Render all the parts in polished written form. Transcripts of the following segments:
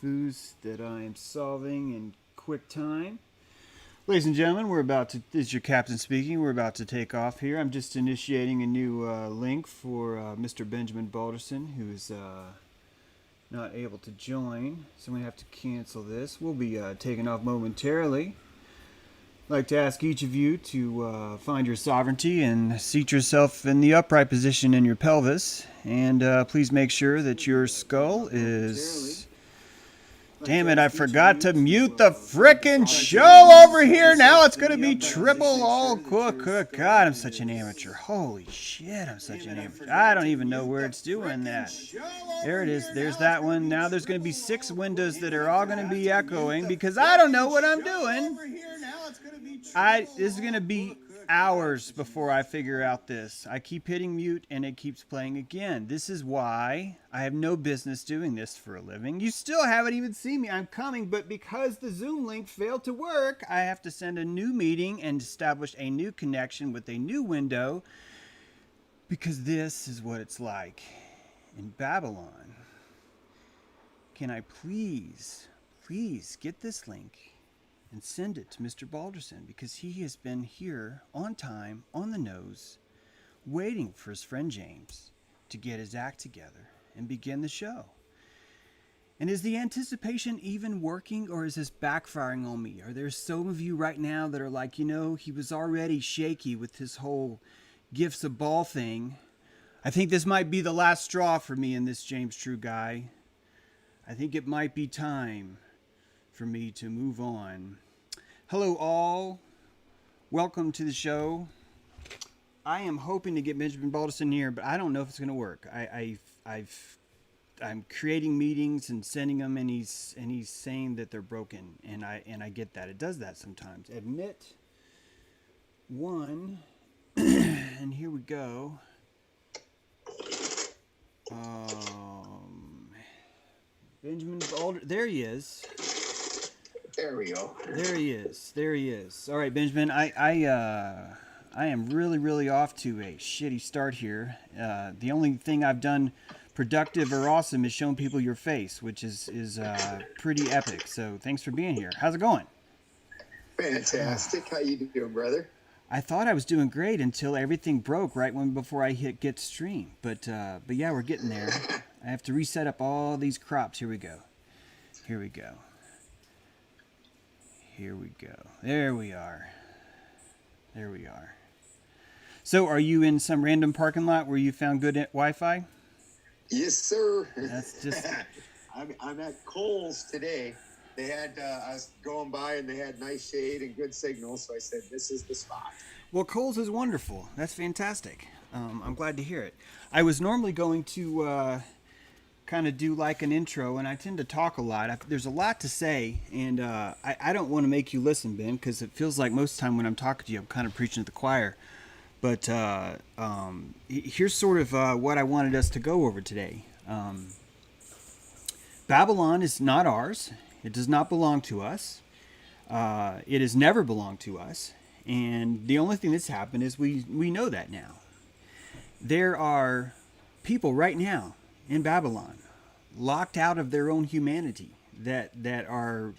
Foods that I am solving in quick time. Ladies and gentlemen, this is your captain speaking. We're about to take off here. I'm just initiating a new link for Mr. Benjamin Balderson, who is not able to join. So we have to cancel this. We'll be taking off momentarily. I'd like to ask each of you to find your sovereignty and seat yourself in the upright position in your pelvis. And please make sure that your skull is... Damn it, I forgot to mute the frickin' show over here. Now it's going to be triple all cook. God, I'm such an amateur. Holy shit, I'm such an amateur. I don't even know where it's doing that. There it is. There's that one. Now there's going to be 6 windows that are all going to be echoing because I don't know what I'm doing. This is going to be hours before I figure out this. I keep hitting mute and it keeps playing again. This is why I have no business doing this for a living. You still haven't even seen me. I'm coming, but because the Zoom link failed to work, I have to send a new meeting and establish a new connection with a new window because this is what it's like in Babylon. Can I please get this link and send it to Mr. Balderson because he has been here on time, on the nose, waiting for his friend James to get his act together and begin the show. And is the anticipation even working or is this backfiring on me? Are there some of you right now that are like, he was already shaky with his whole gifts of ball thing. I think this might be the last straw for me and this James True guy. I think it might be time for me to move on. Hello all, welcome to the show. I am hoping to get Benjamin Balderson here, but I don't know if it's going to work. I'm creating meetings and sending them, and he's saying that they're broken, and I get that. It does that sometimes. Admit one, and here we go. Benjamin Balder, there he is. There we go. There he is. All right, Benjamin, I am really off to a shitty start here. The only thing I've done productive or awesome is shown people your face, which is pretty epic. So thanks for being here. How's it going? Fantastic. How you doing, brother? I thought I was doing great until everything broke right before I hit get stream. But yeah, we're getting there. I have to reset up all these crops. Here we go. There we are. So are you in some random parking lot where you found good Wi-Fi? Yes, sir. That's just... I'm at Kohl's today. They had, I was going by and they had nice shade and good signal. So I said, this is the spot. Well, Kohl's is wonderful. That's fantastic. I'm glad to hear it. I was normally going to kind of do like an intro, and I tend to talk a lot. There's a lot to say, and I don't want to make you listen, Ben, because it feels like most of the time when I'm talking to you, I'm kind of preaching to the choir. But here's sort of what I wanted us to go over today. Babylon is not ours. It does not belong to us. It has never belonged to us. And the only thing that's happened is we know that now. There are people right now in Babylon, locked out of their own humanity, that are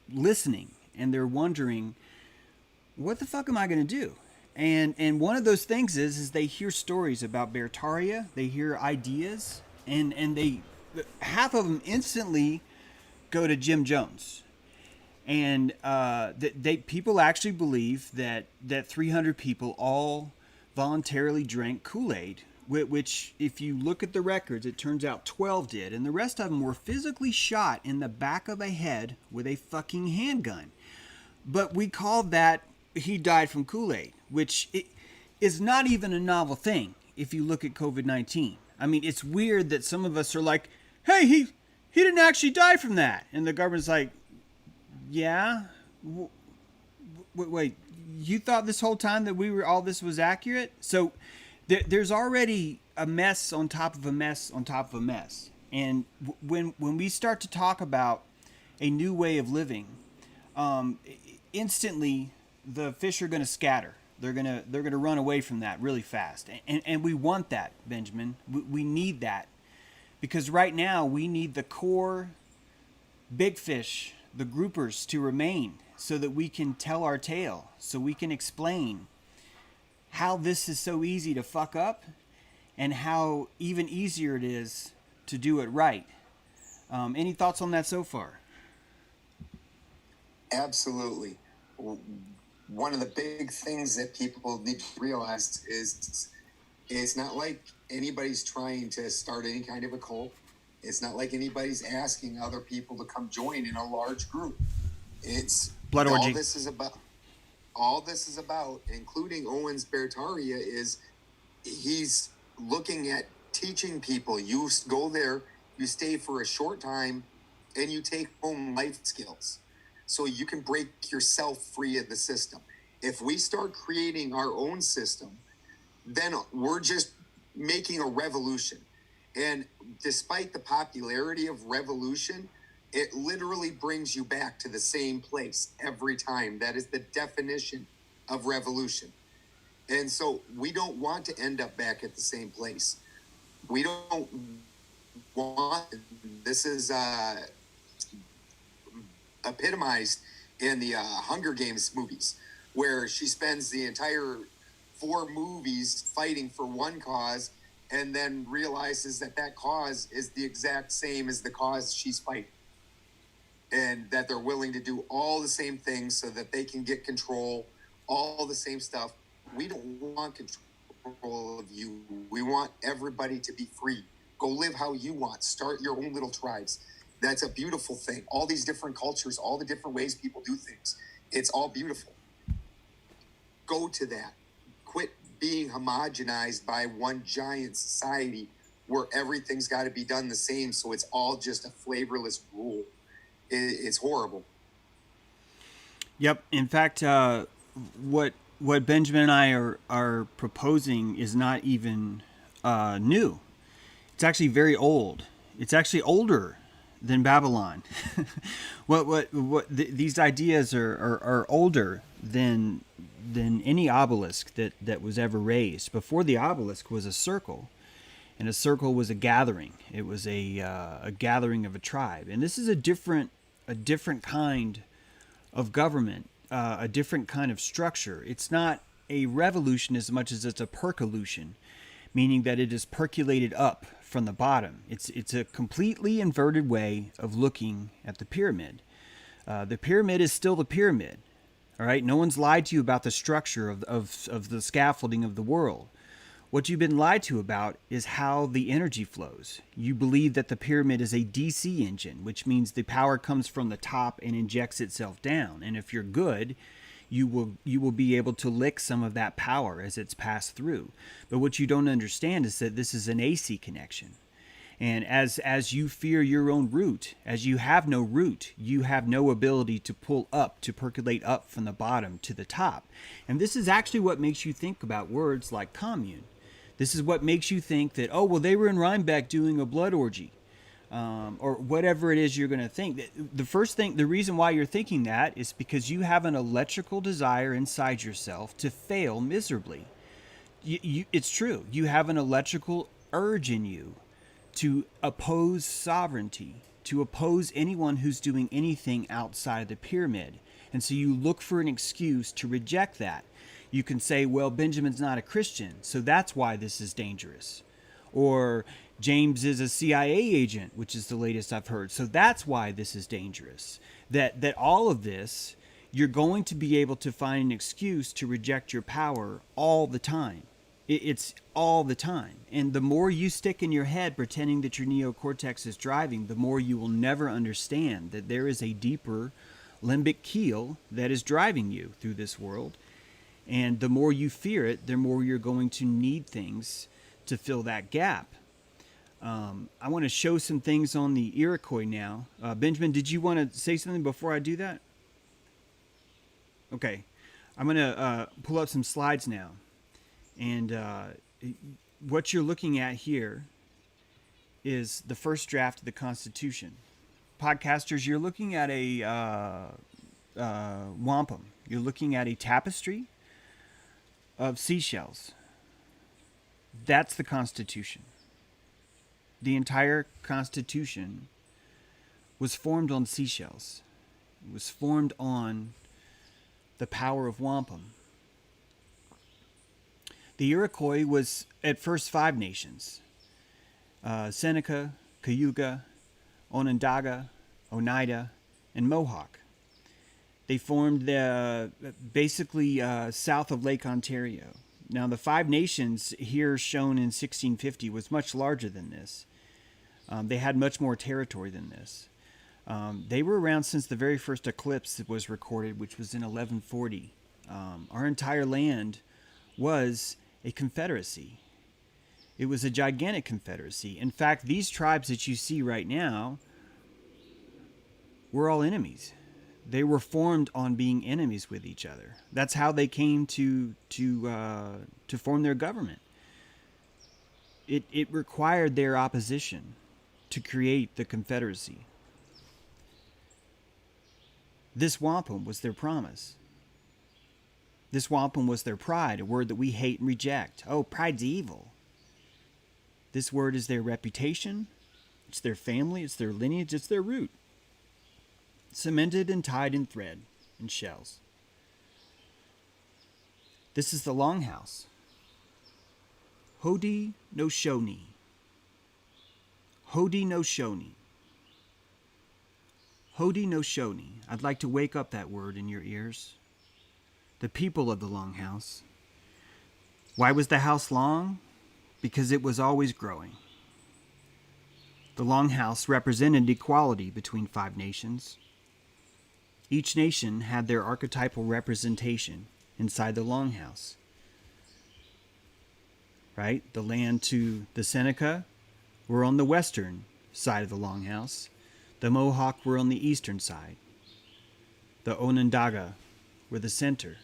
listening, and they're wondering, what the fuck am I going to do? And one of those things is they hear stories about Bertaria, they hear ideas, and they half of them instantly go to Jim Jones. And people actually believe that 300 people all voluntarily drank Kool-Aid, which, if you look at the records, it turns out 12 did. And the rest of them were physically shot in the back of a head with a fucking handgun. But we called that he died from Kool-Aid, which is not even a novel thing if you look at COVID-19. I mean, it's weird that some of us are like, hey, he didn't actually die from that. And the government's like, yeah? Wait, you thought this whole time that all this was accurate? So... There's already a mess on top of a mess on top of a mess. And when we start to talk about a new way of living, instantly the fish are going to scatter. They're gonna run away from that really fast. And we want that, Benjamin. We need that. Because right now we need the core big fish, the groupers, to remain so that we can tell our tale, so we can explain how this is so easy to fuck up and how even easier it is to do it right. Any thoughts on that so far? Absolutely. One of the big things that people need to realize is it's not like anybody's trying to start any kind of a cult. It's not like anybody's asking other people to come join in a large group. It's blood orgy. All this is about, including Owens Bertaria, is he's looking at teaching people. You go there, you stay for a short time, and you take home life skills so you can break yourself free of the system. If we start creating our own system, then we're just making a revolution. And despite the popularity of revolution, it literally brings you back to the same place every time. That is the definition of revolution. And so we don't want to end up back at the same place. We don't want, this is epitomized in the Hunger Games movies, where she spends the entire 4 movies fighting for one cause and then realizes that that cause is the exact same as the cause she's fighting. And that they're willing to do all the same things so that they can get control, all the same stuff. We don't want control of you. We want everybody to be free. Go live how you want. Start your own little tribes. That's a beautiful thing. All these different cultures, all the different ways people do things. It's all beautiful. Go to that. Quit being homogenized by one giant society where everything's got to be done the same, so it's all just a flavorless rule. It's horrible. Yep. In fact, what Benjamin and I are proposing is not even new. It's actually very old. It's actually older than Babylon. These ideas are older than any obelisk that was ever raised. Before the obelisk was a circle, and a circle was a gathering. It was a gathering of a tribe, and this is a different kind of government, a different kind of structure. It's not a revolution as much as it's a percolution, meaning that it is percolated up from the bottom. It's a completely inverted way of looking at the pyramid. The pyramid is still the pyramid. All right, no one's lied to you about the structure of the scaffolding of the world. What you've been lied to about is how the energy flows. You believe that the pyramid is a DC engine, which means the power comes from the top and injects itself down. And if you're good, you will be able to lick some of that power as it's passed through. But what you don't understand is that this is an AC connection. And as you fear your own root, as you have no root, you have no ability to pull up, to percolate up from the bottom to the top. And this is actually what makes you think about words like commune. This is what makes you think that, oh, well, they were in Rhinebeck doing a blood orgy, or whatever it is you're going to think. The reason why you're thinking that is because you have an electrical desire inside yourself to fail miserably. It's true. You have an electrical urge in you to oppose sovereignty, to oppose anyone who's doing anything outside of the pyramid. And so you look for an excuse to reject that. You can say, well, Benjamin's not a Christian, so that's why this is dangerous. Or James is a CIA agent, which is the latest I've heard, so that's why this is dangerous. That all of this, you're going to be able to find an excuse to reject your power all the time. It's all the time. And the more you stick in your head pretending that your neocortex is driving, the more you will never understand that there is a deeper limbic keel that is driving you through this world. And the more you fear it, the more you're going to need things to fill that gap. I want to show some things on the Iroquois now. Benjamin, did you want to say something before I do that? Okay. I'm going to pull up some slides now. And what you're looking at here is the first draft of the Constitution. Podcasters, you're looking at a wampum. You're looking at a tapestry of seashells. That's the Constitution. The entire Constitution was formed on seashells. It was formed on the power of wampum. The Iroquois was at first 5 nations. Seneca, Cayuga, Onondaga, Oneida, and Mohawk. They formed basically south of Lake Ontario. Now, the 5 nations here shown in 1650 was much larger than this. They had much more territory than this. They were around since the very first eclipse that was recorded, which was in 1140. Our entire land was a confederacy. It was a gigantic confederacy. In fact, these tribes that you see right now were all enemies. They were formed on being enemies with each other. That's how they came to form their government. It required their opposition to create the confederacy. This wampum was their promise. This wampum was their pride, a word that we hate and reject. Oh, pride's evil. This word is their reputation. It's their family. It's their lineage. It's their root. Cemented and tied in thread and shells. This is the Longhouse. Hodi no Shoni. Hodi no Shoni. Hodi no Shoni. I'd like to wake up that word in your ears. The people of the Longhouse. Why was the house long? Because it was always growing. The Longhouse represented equality between 5 nations. Each nation had their archetypal representation inside the Longhouse. Right? The land to the Seneca were on the western side of the Longhouse. The Mohawk were on the eastern side. The Onondaga were the center.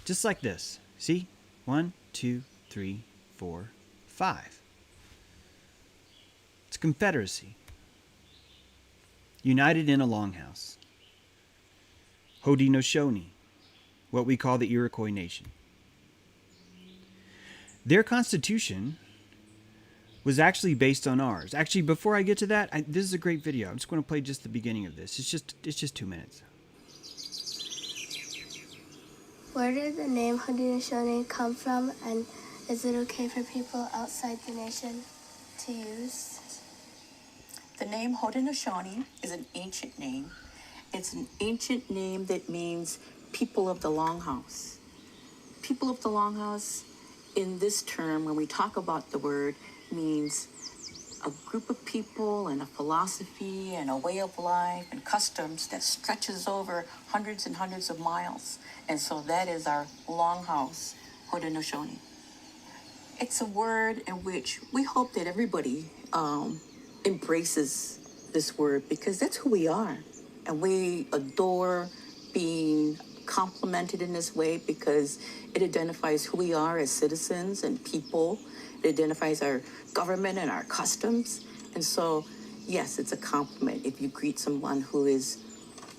Just like this. See? 1, 2, 3, 4, 5. It's a confederacy. United in a Longhouse. Haudenosaunee, what we call the Iroquois Nation. Their constitution was actually based on ours. Actually, before I get to that, this is a great video. I'm just going to play just the beginning of this. It's just 2 minutes. Where did the name Haudenosaunee come from, and is it okay for people outside the nation to use? The name Haudenosaunee is an ancient name. It's an ancient name that means people of the Longhouse. People of the Longhouse, in this term, when we talk about the word, means a group of people and a philosophy and a way of life and customs that stretches over hundreds and hundreds of miles. And so that is our Longhouse, Haudenosaunee. It's a word in which we hope that everybody embraces this word, because that's who we are. And we adore being complimented in this way because it identifies who we are as citizens and people. It identifies our government and our customs. And so, yes, it's a compliment if you greet someone who is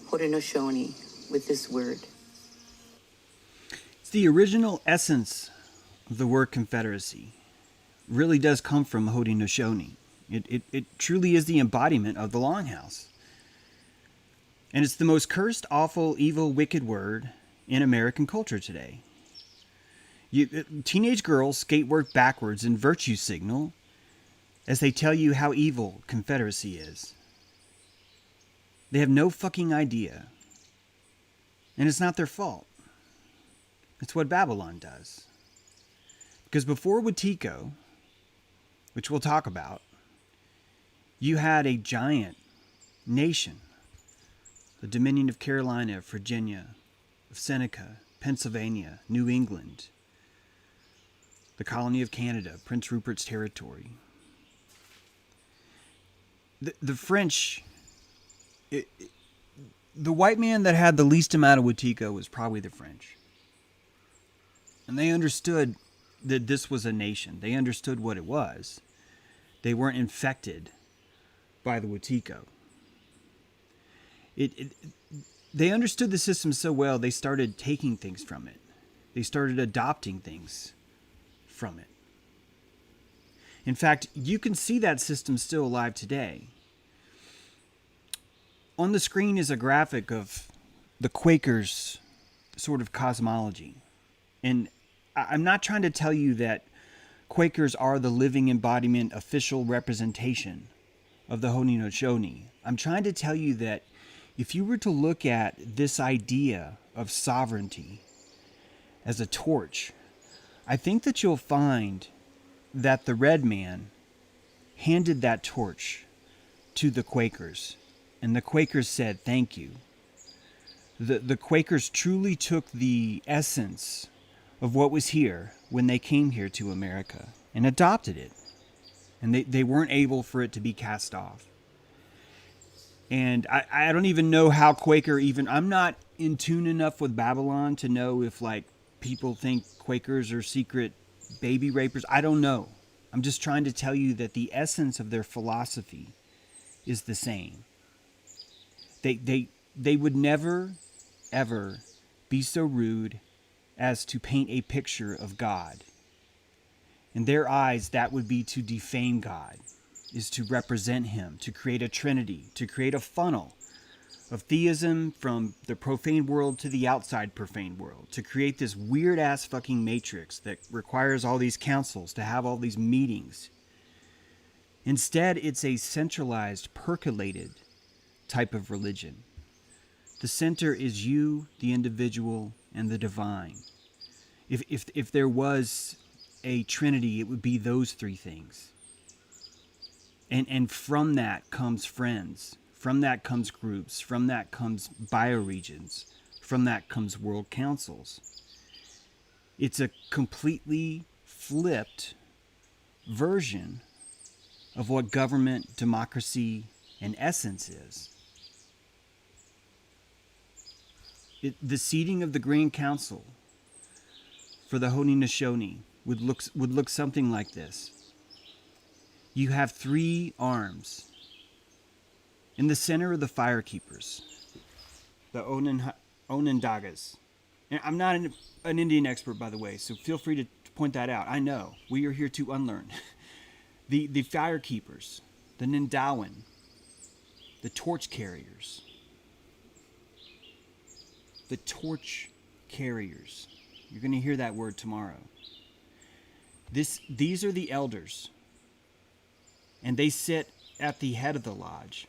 Haudenosaunee with this word. It's the original essence of the word confederacy. It really does come from Haudenosaunee. It truly is the embodiment of the Longhouse. And it's the most cursed, awful, evil, wicked word in American culture today. Teenage girls skateboard backwards and virtue signal as they tell you how evil Confederacy is. They have no fucking idea. And it's not their fault. It's what Babylon does. Because before Watico, which we'll talk about, you had a giant nation. The Dominion of Carolina, of Virginia, of Seneca, Pennsylvania, New England, the colony of Canada, Prince Rupert's territory. The French, the white man that had the least amount of Watico was probably the French. And they understood that this was a nation. They understood what it was. They weren't infected by the Watico. They understood the system so well, they started taking things from it. They started adopting things from it. In fact, you can see that system still alive today. On the screen is a graphic of the Quakers' sort of cosmology. And I'm not trying to tell you that Quakers are the living embodiment, official representation of the Haudenosaunee. I'm trying to tell you that if you were to look at this idea of sovereignty as a torch, I think that you'll find that the red man handed that torch to the Quakers, and the Quakers said, thank you. The Quakers truly took the essence of what was here when they came here to America and adopted it. And they weren't able for it to be cast off. And I don't even know how Quaker even... I'm not in tune enough with Babylon to know if, like, people think Quakers are secret baby rapers. I don't know. I'm just trying to tell you that the essence of their philosophy is the same. They would never, ever be so rude as to paint a picture of God. In their eyes, that would be to defame God, is to represent him, to create a trinity, to create a funnel of theism from the profane world to the outside profane world, to create this weird-ass fucking matrix that requires all these councils, to have all these meetings. Instead, it's a centralized, percolated type of religion. The center is you, the individual, and the divine. If there was a trinity, it would be those three things. And from that comes friends. From that comes groups. From that comes bioregions. From that comes world councils. It's a completely flipped version of what government, democracy, and essence is. The seating of the Grand Council for the Haudenosaunee would look something like this. You have three arms. In the center are the firekeepers, the Onondagas. And I'm not an Indian expert, by the way, so feel free to point that out. I know. We are here to unlearn. The firekeepers, the Nindawan, the torch carriers. The torch carriers. You're going to hear that word tomorrow. These are the elders. And they sit at the head of the lodge.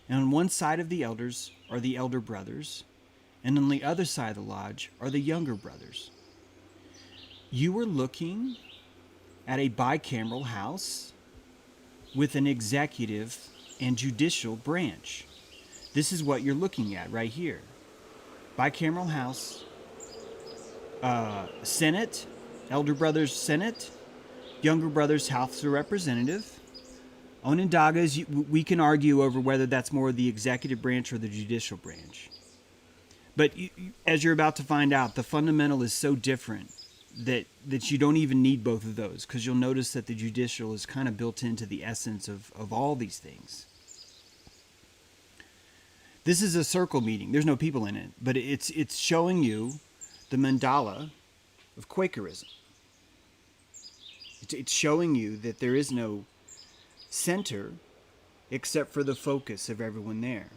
And on one side of the elders are the elder brothers. And on the other side of the lodge are the younger brothers. You are looking at a bicameral house with an executive and judicial branch. This is what you're looking at right here. Bicameral house, Senate, elder brothers Senate, younger brothers House of Representative. Onondagas, we can argue over whether that's more the executive branch or the judicial branch. But as you're about to find out, the fundamental is so different that you don't even need both of those, because you'll notice that the judicial is kind of built into the essence of all these things. This is a circle meeting. There's no people in it, but it's showing you the mandala of Quakerism. It's showing you that there is no center except for the focus of everyone there.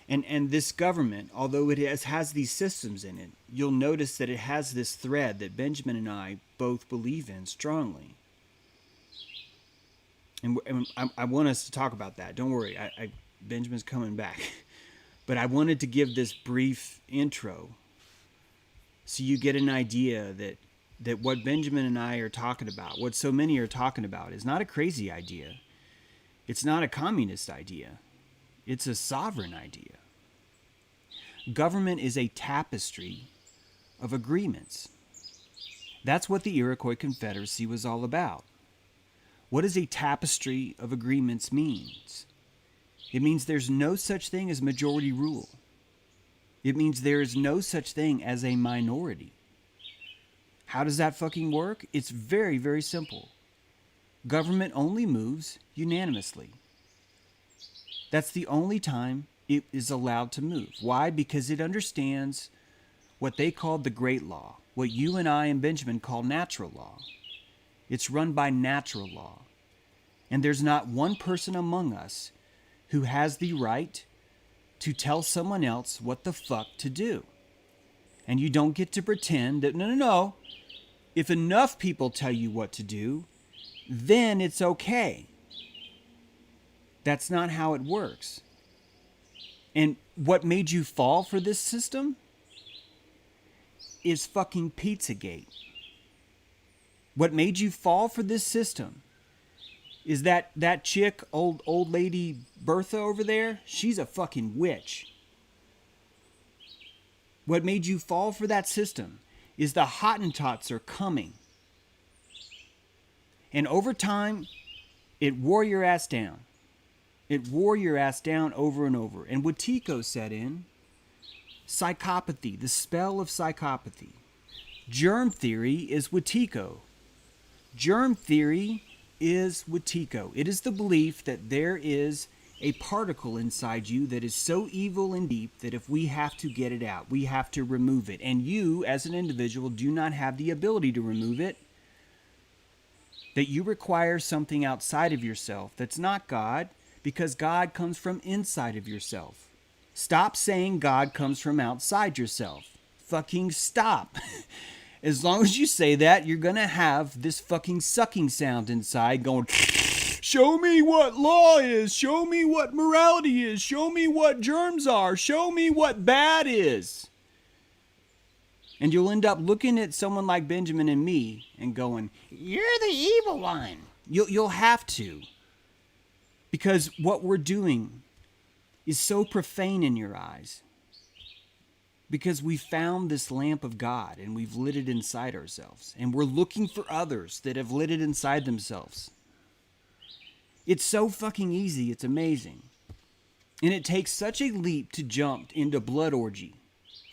And this government, although it has these systems in it, you'll notice that it has this thread that Benjamin and I both believe in strongly. And I want us to talk about that. Don't worry, Benjamin's coming back. But I wanted to give this brief intro so you get an idea that what Benjamin and I are talking about, what so many are talking about, is not a crazy idea. It's not a communist idea. It's a sovereign idea. Government is a tapestry of agreements. That's what the Iroquois Confederacy was all about. What does a tapestry of agreements means? It means there's no such thing as majority rule. It means there is no such thing as a minority. How does that fucking work? It's very, very simple. Government only moves unanimously. That's the only time it is allowed to move. Why? Because it understands what they called the Great Law, what you and I and Benjamin call natural law. It's run by natural law. And there's not one person among us who has the right to tell someone else what the fuck to do. And you don't get to pretend that, no. If enough people tell you what to do, then it's okay. That's not how it works. And what made you fall for this system is fucking Pizzagate. What made you fall for this system is that chick, old lady Bertha over there, she's a fucking witch. What made you fall for that system is the Hottentots are coming. And over time, it wore your ass down. It wore your ass down over and over. And Watico set in. Psychopathy, the spell of psychopathy. Germ theory is Watico. Germ theory is Watico. It is the belief that there is a particle inside you that is so evil and deep that if we have to get it out, we have to remove it. And you, as an individual, do not have the ability to remove it. That you require something outside of yourself that's not God, because God comes from inside of yourself. Stop saying God comes from outside yourself. Fucking stop. As long as you say that, you're going to have this fucking sucking sound inside going, show me what law is. Show me what morality is. Show me what germs are. Show me what bad is. And you'll end up looking at someone like Benjamin and me and going, you're the evil one. You'll have to. Because what we're doing is so profane in your eyes. Because we found this lamp of God and we've lit it inside ourselves. And we're looking for others that have lit it inside themselves. It's so fucking easy. It's amazing. And it takes such a leap to jump into blood orgy.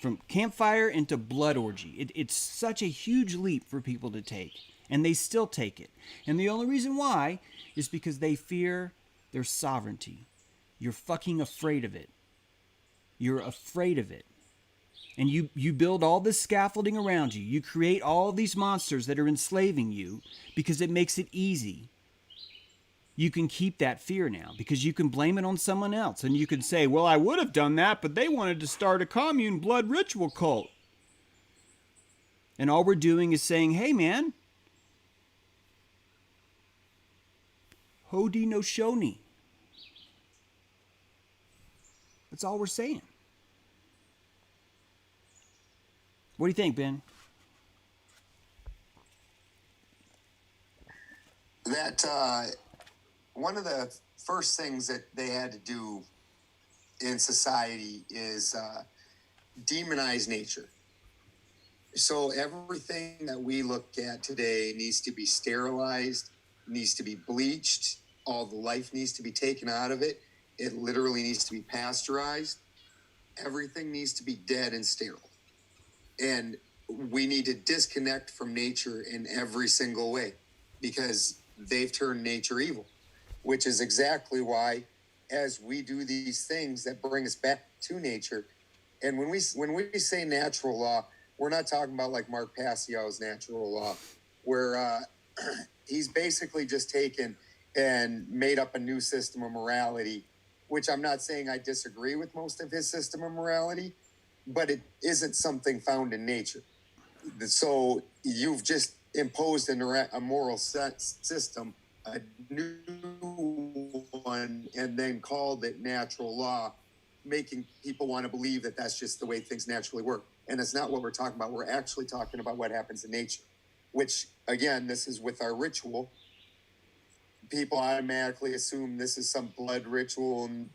From campfire into blood orgy. It's such a huge leap for people to take. And they still take it. And the only reason why is because they fear their sovereignty. You're fucking afraid of it. You're afraid of it. And you build all this scaffolding around you. You create all these monsters that are enslaving you because it makes it easy. You can keep that fear now because you can blame it on someone else. And you can say, well, I would have done that, but they wanted to start a commune blood ritual cult. And all we're doing is saying, hey, man, Hodi no Shoni. That's all we're saying. What do you think, Ben? That one of the first things that they had to do in society is demonize nature. So everything that we look at today needs to be sterilized, needs to be bleached. All the life needs to be taken out of it. It literally needs to be pasteurized. Everything needs to be dead and sterile. And we need to disconnect from nature in every single way because they've turned nature evil, which is exactly why as we do these things that bring us back to nature. And when we say natural law, we're not talking about like Mark Passio's natural law, where he's basically just taken and made up a new system of morality, which I'm not saying I disagree with most of his system of morality, but it isn't something found in nature. So you've just imposed a moral system, a new one, and then called it natural law, making people want to believe that that's just the way things naturally work. And it's not what we're talking about. We're actually talking about what happens in nature, which, again, this is with our ritual. People automatically assume this is some blood ritual and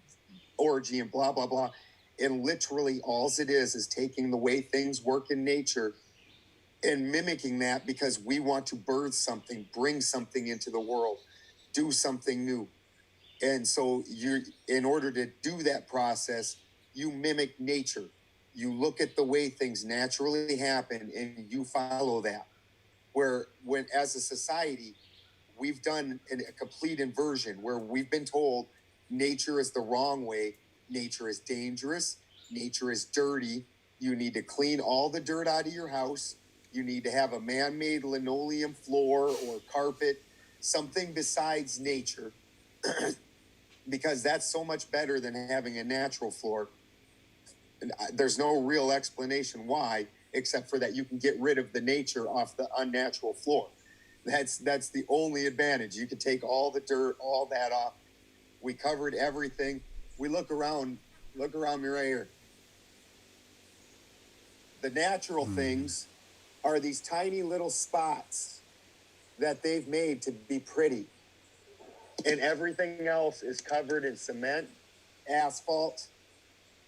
orgy and blah, blah, blah. And literally all it is taking the way things work in nature and mimicking that because we want to birth something, bring something into the world, do something new. And so in order to do that process, you mimic nature. You look at the way things naturally happen and you follow that. Where when as a society, we've done a complete inversion where we've been told nature is the wrong way. Nature is dangerous. Nature is dirty. You need to clean all the dirt out of your house. You need to have a man-made linoleum floor or carpet, something besides nature. because that's so much better than having a natural floor. And there's no real explanation why, except for that you can get rid of the nature off the unnatural floor. That's the only advantage. You can take all the dirt, all that off. We covered everything. We look around me right here. The natural things are these tiny little spots that they've made to be pretty. And everything else is covered in cement, asphalt,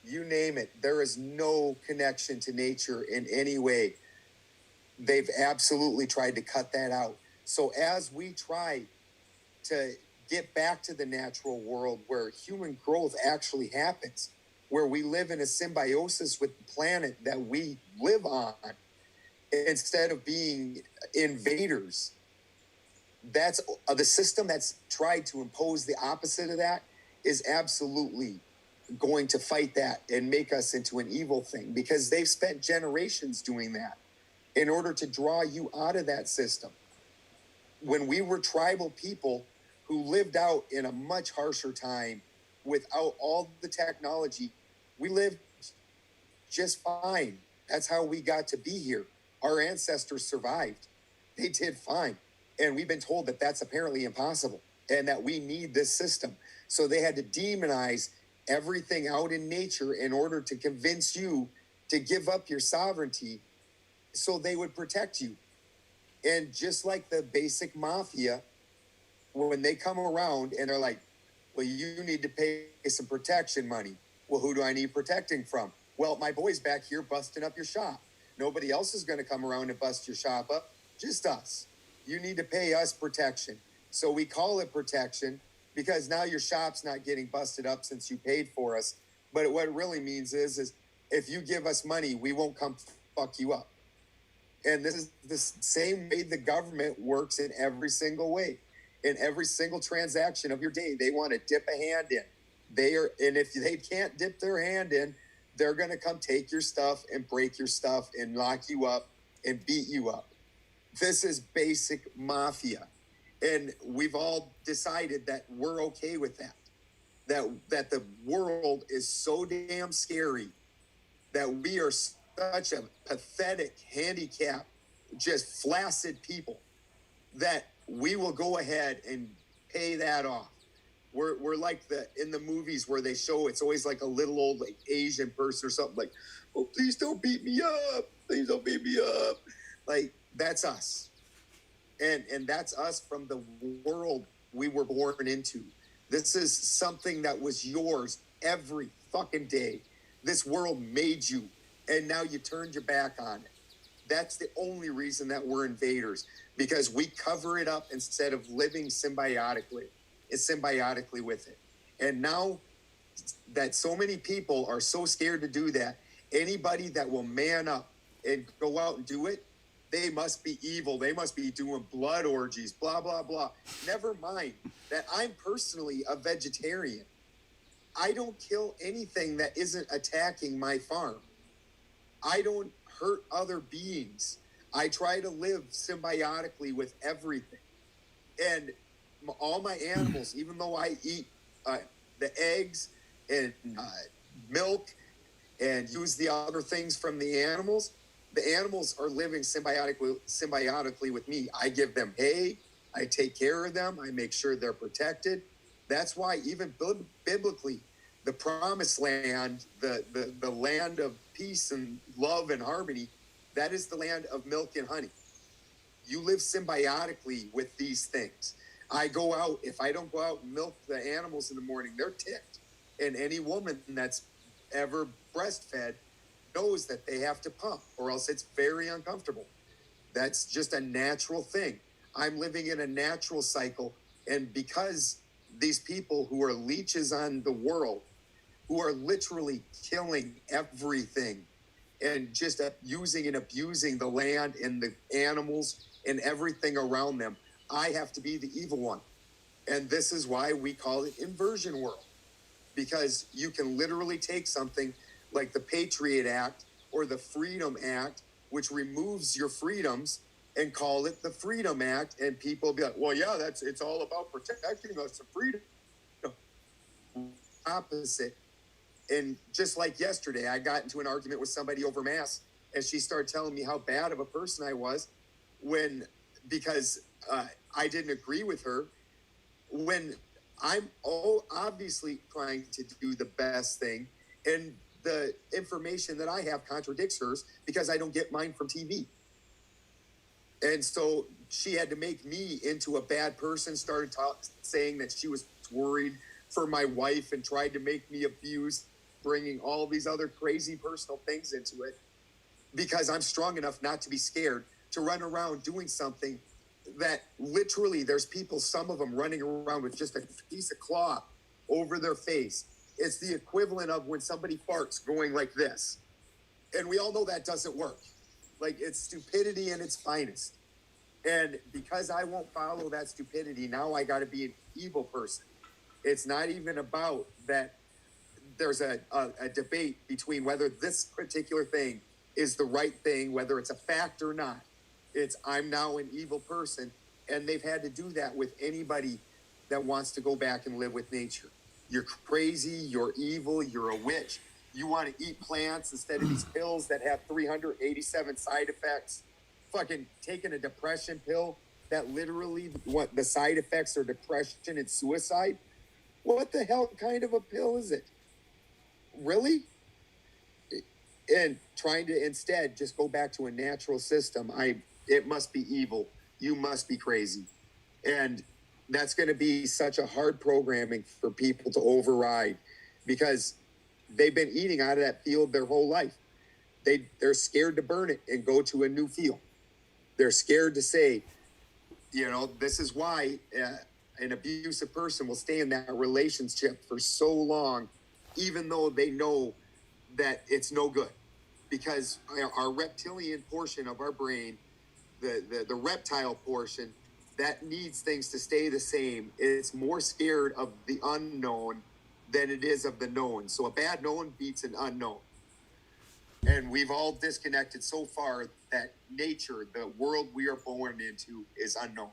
you name it. There is no connection to nature in any way. They've absolutely tried to cut that out. So as we try to get back to the natural world where human growth actually happens, where we live in a symbiosis with the planet that we live on, instead of being invaders, that's the system that's tried to impose the opposite of that is absolutely going to fight that and make us into an evil thing, because they've spent generations doing that in order to draw you out of that system. When we were tribal people who lived out in a much harsher time without all the technology, we lived just fine. That's how we got to be here. Our ancestors survived. They did fine. And we've been told that that's apparently impossible and that we need this system. So they had to demonize everything out in nature in order to convince you to give up your sovereignty so they would protect you. And just like the basic mafia, when they come around and they're like, well, you need to pay some protection money. Well, who do I need protecting from? Well, my boy's back here busting up your shop. Nobody else is going to come around and bust your shop up, just us. You need to pay us protection. So we call it protection because now your shop's not getting busted up since you paid for us. But what it really means is if you give us money, we won't come fuck you up. And this is the same way the government works in every single way. In every single transaction of your day, they want to dip a hand in. And if they can't dip their hand in, they're going to come take your stuff and break your stuff and lock you up and beat you up. This is basic mafia. And we've all decided that we're okay with that. That the world is so damn scary that we are such a pathetic, handicapped, just flaccid people that we will go ahead and pay that off. We're like in the movies where they show it's always like a little old like Asian person or something like, oh, please don't beat me up. Please don't beat me up. Like, that's us. And that's us from the world we were born into. This is something that was yours every fucking day. This world made you, and now you turned your back on it. That's the only reason that we're invaders, because we cover it up instead of living symbiotically with it. And now that so many people are so scared to do that, anybody that will man up and go out and do it, they must be evil. They must be doing blood orgies, blah, blah, blah. Never mind that I'm personally a vegetarian. I don't kill anything that isn't attacking my farm. I don't hurt other beings. I try to live symbiotically with everything. And all my animals, even though I eat the eggs and milk and use the other things from the animals are living symbiotically with me. I give them hay. I take care of them. I make sure they're protected. That's why even biblically, the promised land, the land of peace and love and harmony, that is the land of milk and honey. You live symbiotically with these things. I go out, if I don't go out and milk the animals in the morning, they're ticked. And any woman that's ever breastfed knows that they have to pump or else it's very uncomfortable. That's just a natural thing. I'm living in a natural cycle. And because these people who are leeches on the world, who are literally killing everything and just using and abusing the land and the animals and everything around them, I have to be the evil one. And this is why we call it inversion world, because you can literally take something like the Patriot Act or the Freedom Act, which removes your freedoms, and call it the Freedom Act. And people be like, well, yeah, it's all about protecting us and freedom. No. opposite. And just like yesterday, I got into an argument with somebody over Mass, and she started telling me how bad of a person I was because I didn't agree with her, when I'm obviously trying to do the best thing, and the information that I have contradicts hers because I don't get mine from TV. And so she had to make me into a bad person, started saying that she was worried for my wife and tried to make me abuse, bringing all these other crazy personal things into it, because I'm strong enough not to be scared to run around doing something that literally there's people, some of them running around with just a piece of cloth over their face. It's the equivalent of when somebody farts going like this. And we all know that doesn't work. Like, it's stupidity in its finest. And because I won't follow that stupidity, now I got to be an evil person. It's not even about that there's a debate between whether this particular thing is the right thing, whether it's a fact or not. It's I'm now an evil person. And they've had to do that with anybody that wants to go back and live with nature. You're crazy, you're evil, you're a witch. You want to eat plants instead of these pills that have 387 side effects. Fucking taking a depression pill that literally the side effects are depression and suicide. What the hell kind of a pill is it? Really? And trying to instead just go back to a natural system. It must be evil. You must be crazy. And that's going to be such a hard programming for people to override, because they've been eating out of that field their whole life. They're scared to burn it and go to a new field. They're scared to say, this is why an abusive person will stay in that relationship for so long, even though they know that it's no good. Because our reptilian portion of our brain, the reptile portion, that needs things to stay the same. It's more scared of the unknown than it is of the known. So a bad known beats an unknown. And we've all disconnected so far that nature, the world we are born into, is unknown.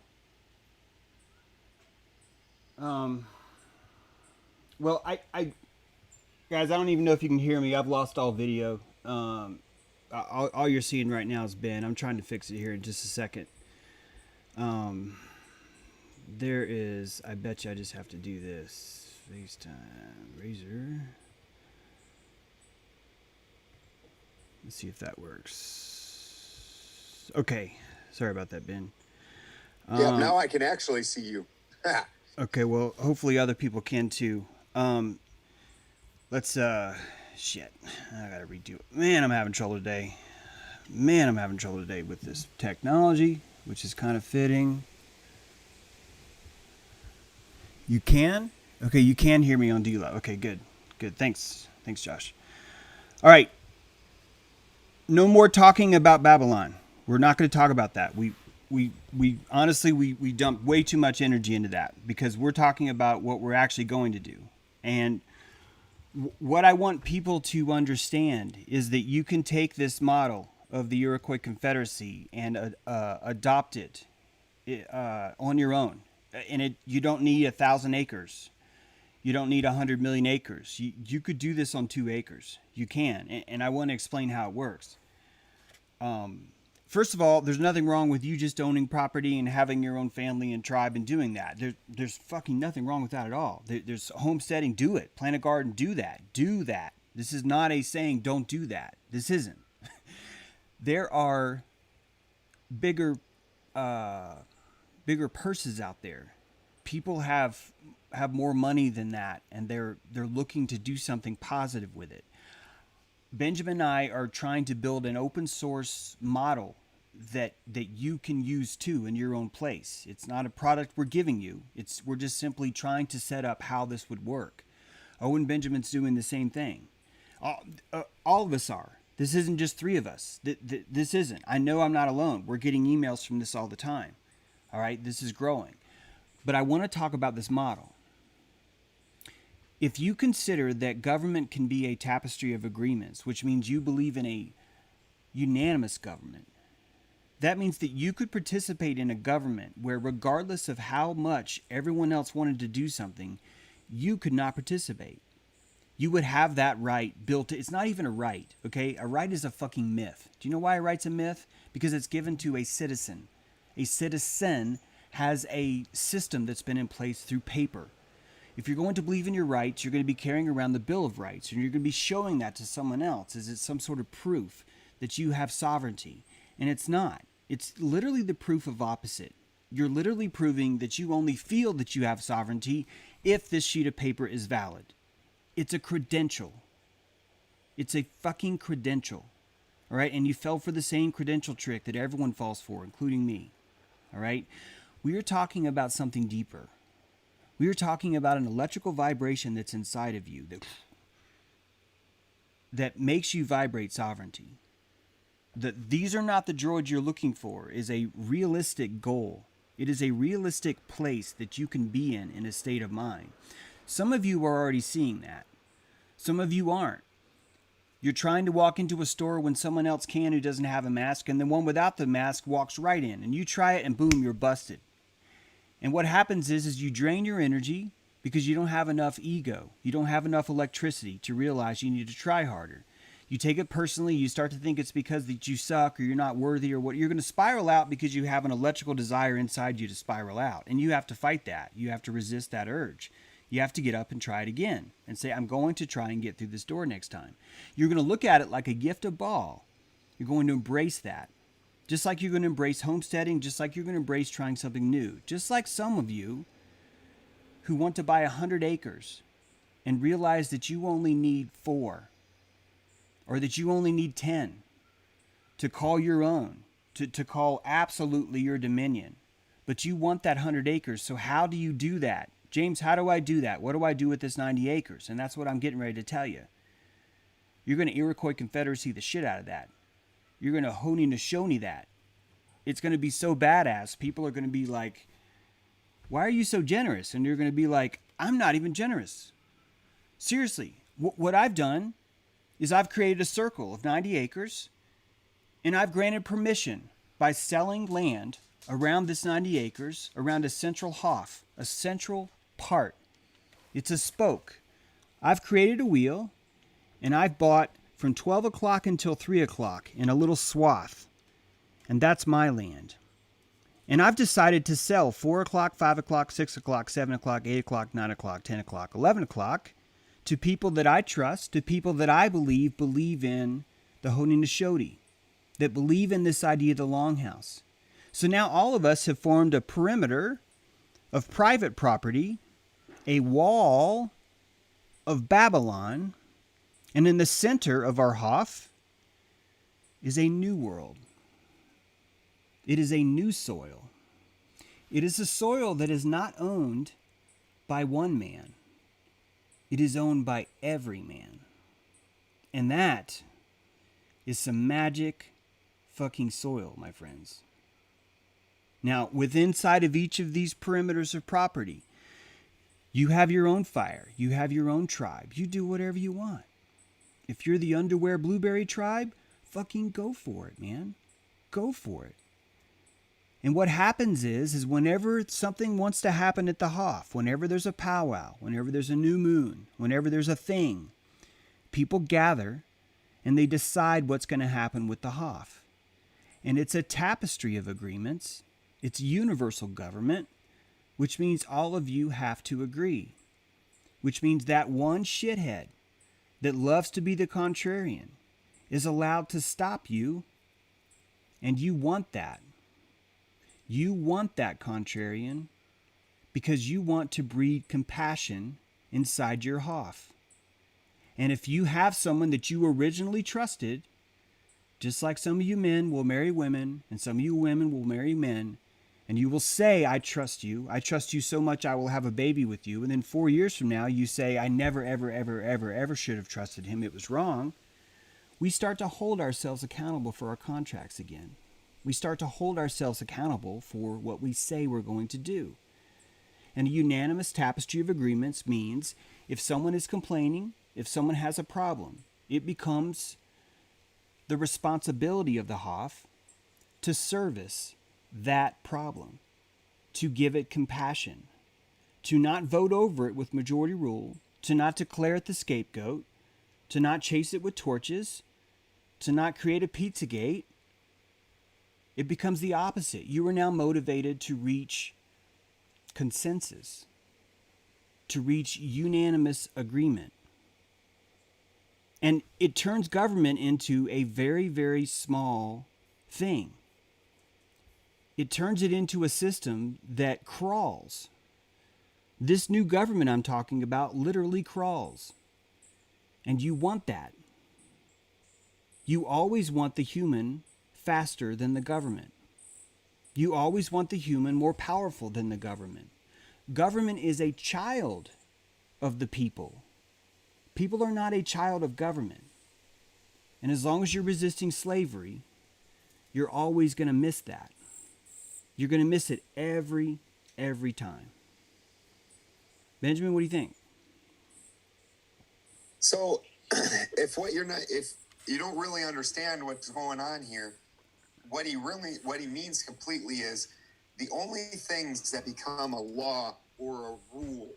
Well, I guys, I don't even know if you can hear me. I've lost all video. All you're seeing right now is Ben. I'm trying to fix it here in just a second. There is, I bet you I just have to do this. FaceTime, Razor. Let's see if that works. Okay. Sorry about that, Ben. Yeah, now I can actually see you. Okay, well, hopefully other people can too. Let's, shit. I gotta redo it. Man, I'm having trouble today. With this technology, which is kind of fitting. You can? Okay, you can hear me on D-Lo. Okay, good. Thanks, Josh. All right. No more talking about Babylon. We're not going to talk about that. We honestly, we dump way too much energy into that, because we're talking about what we're actually going to do. And what I want people to understand is that you can take this model of the Iroquois Confederacy and adopt it on your own. And you don't need 1,000 acres. You don't need 100 million acres. You could do this on 2 acres. You can. And I want to explain how it works. First of all, there's nothing wrong with you just owning property and having your own family and tribe and doing that. There's fucking nothing wrong with that at all. There's homesteading. Do it. Plant a garden. Do that. This is not a saying don't do that. This isn't. There are bigger purses out there. People have more money than that, and they're looking to do something positive with it. Benjamin and I are trying to build an open source model that you can use too in your own place. It's not a product we're giving you. We're just simply trying to set up how this would work. Owen Benjamin's doing the same thing. All of us are. This isn't just 3 of us. This isn't. I know I'm not alone. We're getting emails from this all the time. All right, this is growing. But I want to talk about this model. If you consider that government can be a tapestry of agreements, which means you believe in a unanimous government, that means that you could participate in a government where, regardless of how much everyone else wanted to do something, you could not participate. you would have that right built. It's not even a right, okay? A right is a fucking myth. Do you know why a right's a myth? Because it's given to a citizen. A citizen has a system that's been in place through paper. If you're going to believe in your rights, you're going to be carrying around the Bill of Rights, and you're going to be showing that to someone else as it's some sort of proof that you have sovereignty. And it's not. It's literally the proof of opposite. You're literally proving that you only feel that you have sovereignty if this sheet of paper is valid. It's a credential. It's a fucking credential. All right? And you fell for the same credential trick that everyone falls for, including me. All right? We are talking about something deeper. We are talking about an electrical vibration that's inside of you that makes you vibrate sovereignty. That these are not the droids you're looking for is a realistic goal. It is a realistic place that you can be in a state of mind. Some of you are already seeing that. Some of you aren't. You're trying to walk into a store when someone else can who doesn't have a mask, and the one without the mask walks right in, and you try it and boom, you're busted. And what happens is you drain your energy because you don't have enough ego. You don't have enough electricity to realize you need to try harder. You take it personally, you start to think it's because that you suck or you're not worthy or what. You're going to spiral out because you have an electrical desire inside you to spiral out. And you have to fight that. You have to resist that urge. You have to get up and try it again and say, I'm going to try and get through this door next time. You're going to look at it like a gift of ball. You're going to embrace that. Just like you're going to embrace homesteading, just like you're going to embrace trying something new. Just like some of you who want to buy 100 acres and realize that you only need 4 or that you only need 10 to call your own, to call absolutely your dominion. But you want that 100 acres, so how do you do that? James, how do I do that? What do I do with this 90 acres? And that's what I'm getting ready to tell you. You're going to Iroquois Confederacy the shit out of that. You're going to Haudenosaunee that. It's going to be so badass. People are going to be like, why are you so generous? And you're going to be like, I'm not even generous. Seriously, what I've done is I've created a circle of 90 acres, and I've granted permission by selling land around this 90 acres, around a central hof, a central part. It's a spoke. I've created a wheel, and I've bought from 12 o'clock until 3 o'clock in a little swath. And that's my land. And I've decided to sell 4 o'clock, 5 o'clock, 6 o'clock, 7 o'clock, 8 o'clock, 9 o'clock, 10 o'clock, 11 o'clock to people that I trust, to people that I believe in the Haudenosaunee, that believe in this idea of the Longhouse. So now all of us have formed a perimeter of private property, a wall of Babylon, and in the center of our Hof is a new world. It is a new soil. It is a soil that is not owned by one man. It is owned by every man. And that is some magic fucking soil, my friends. Now, inside of each of these perimeters of property, you have your own fire. You have your own tribe. You do whatever you want. If you're the underwear blueberry tribe, fucking go for it, man. Go for it. And what happens is whenever something wants to happen at the Hof, whenever there's a powwow, whenever there's a new moon, whenever there's a thing, people gather and they decide what's going to happen with the Hof. And it's a tapestry of agreements. It's universal government, which means all of you have to agree, which means that one shithead that loves to be the contrarian is allowed to stop you, and you want that. You want that contrarian because you want to breed compassion inside your Hof. And if you have someone that you originally trusted, just like some of you men will marry women and some of you women will marry men, and you will say, I trust you so much I will have a baby with you. And then 4 years from now, you say, I never, ever, ever, ever, ever should have trusted him. It was wrong. We start to hold ourselves accountable for our contracts again. We start to hold ourselves accountable for what we say we're going to do. And a unanimous tapestry of agreements means if someone is complaining, if someone has a problem, it becomes the responsibility of the Hof to service that problem, to give it compassion, to not vote over it with majority rule, to not declare it the scapegoat, to not chase it with torches, to not create a Pizzagate. It becomes the opposite. You are now motivated to reach consensus, to reach unanimous agreement. And it turns government into a very, very small thing. It turns it into a system that crawls. This new government I'm talking about literally crawls. And you want that. You always want the human faster than the government. You always want the human more powerful than the government. Government is a child of the people. People are not a child of government. And as long as you're resisting slavery, you're always going to miss that. You're going to miss it every time. Benjamin, what do you think? So, if you don't really understand what's going on here, what he means completely is the only things that become a law or a rule,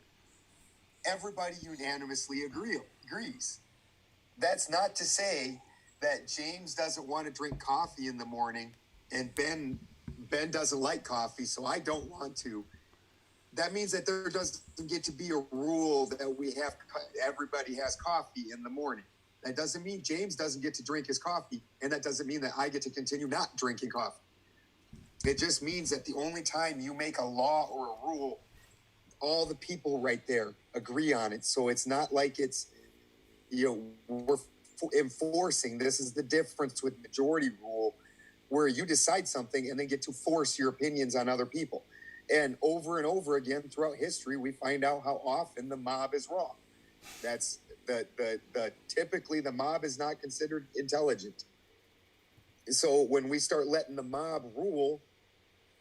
everybody unanimously agrees. That's not to say that James doesn't want to drink coffee in the morning and Ben doesn't like coffee, so I don't want to. That means that there doesn't get to be a rule that everybody has coffee in the morning. That doesn't mean James doesn't get to drink his coffee, and that doesn't mean that I get to continue not drinking coffee. It just means that the only time you make a law or a rule, all the people right there agree on it. So it's not like it's, we're enforcing. This is the difference with majority rule, where you decide something and then get to force your opinions on other people. And over again throughout history, we find out how often the mob is wrong. That's typically the mob is not considered intelligent. So when we start letting the mob rule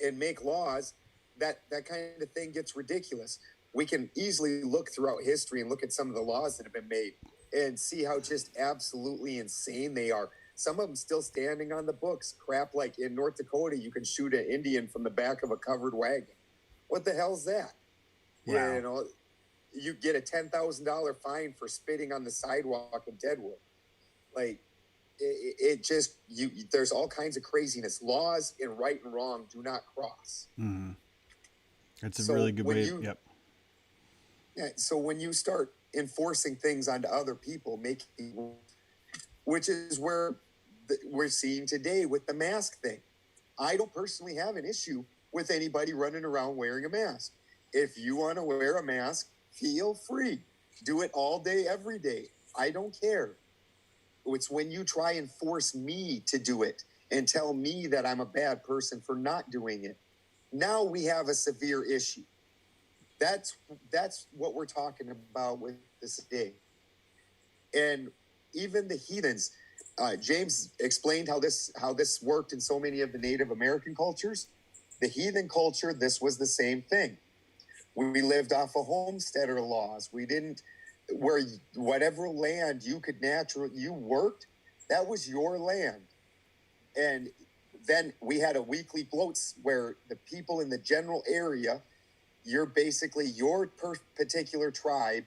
and make laws, that kind of thing gets ridiculous. We can easily look throughout history and look at some of the laws that have been made and see how just absolutely insane they are. Some of them still standing on the books. Crap like in North Dakota, you can shoot an Indian from the back of a covered wagon. What the hell's that? Wow. You get a $10,000 fine for spitting on the sidewalk in Deadwood. Like, there's all kinds of craziness. Laws in right and wrong do not cross. Mm-hmm. That's a really good way. Yep. Yeah. So when you start enforcing things onto other people, which is where we're seeing today with the mask thing. I don't personally have an issue with anybody running around wearing a mask. If you want to wear a mask, feel free. Do it all day, every day. I don't care. It's when you try and force me to do it and tell me that I'm a bad person for not doing it. Now we have a severe issue. That's what we're talking about with this day. And even the heathens, James explained how this worked in so many of the Native American cultures. The heathen culture, this was the same thing. We lived off of homesteader laws. We didn't, where whatever land you worked, that was your land. And then we had a weekly bloats where the people in the general area, your particular tribe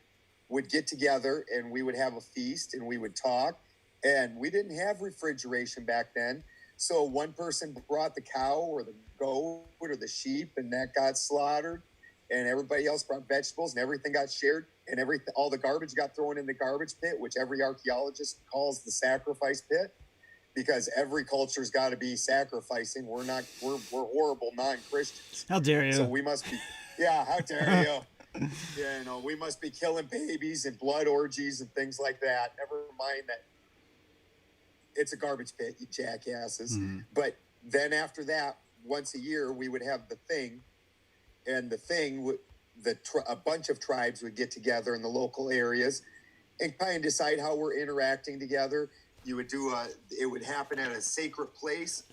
would get together and we would have a feast and we would talk. And we didn't have refrigeration back then. So one person brought the cow or the goat or the sheep and that got slaughtered. And everybody else brought vegetables and everything got shared. And all the garbage got thrown in the garbage pit, which every archaeologist calls the sacrifice pit. Because every culture's got to be sacrificing. We're horrible non-Christians. How dare you? So we must be, how dare you? We must be killing babies and blood orgies and things like that. Never mind that it's a garbage pit, you jackasses. Mm-hmm. But then after that, once a year, we would have the thing. And the thing, a bunch of tribes would get together in the local areas and kind of decide how we're interacting together. You would it would happen at a sacred place,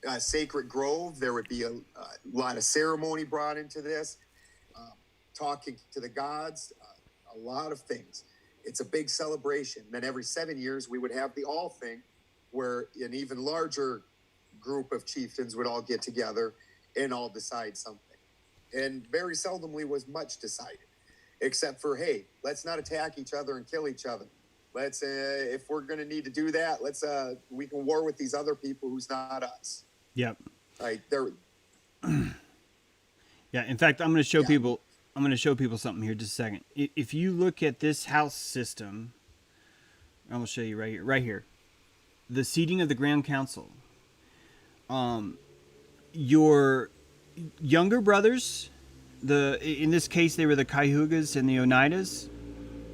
a sacred grove. There would be a lot of ceremony brought into this, talking to the gods, a lot of things. It's a big celebration. Then every 7 years, we would have the all thing, where an even larger group of chieftains would all get together and all decide something. And very seldomly was much decided. except for, hey, let's not attack each other and kill each other. Let's, if we're going to need to do that, we can war with these other people who's not us. Yep. Like they're. Yeah. In fact, I'm going to show people. I'm going to show people something here. Just a second. If you look at this house system, I'm going to show you right here. Right here, the seating of the Grand Council. Your younger brothers, in this case they were the Cayugas and the Oneidas.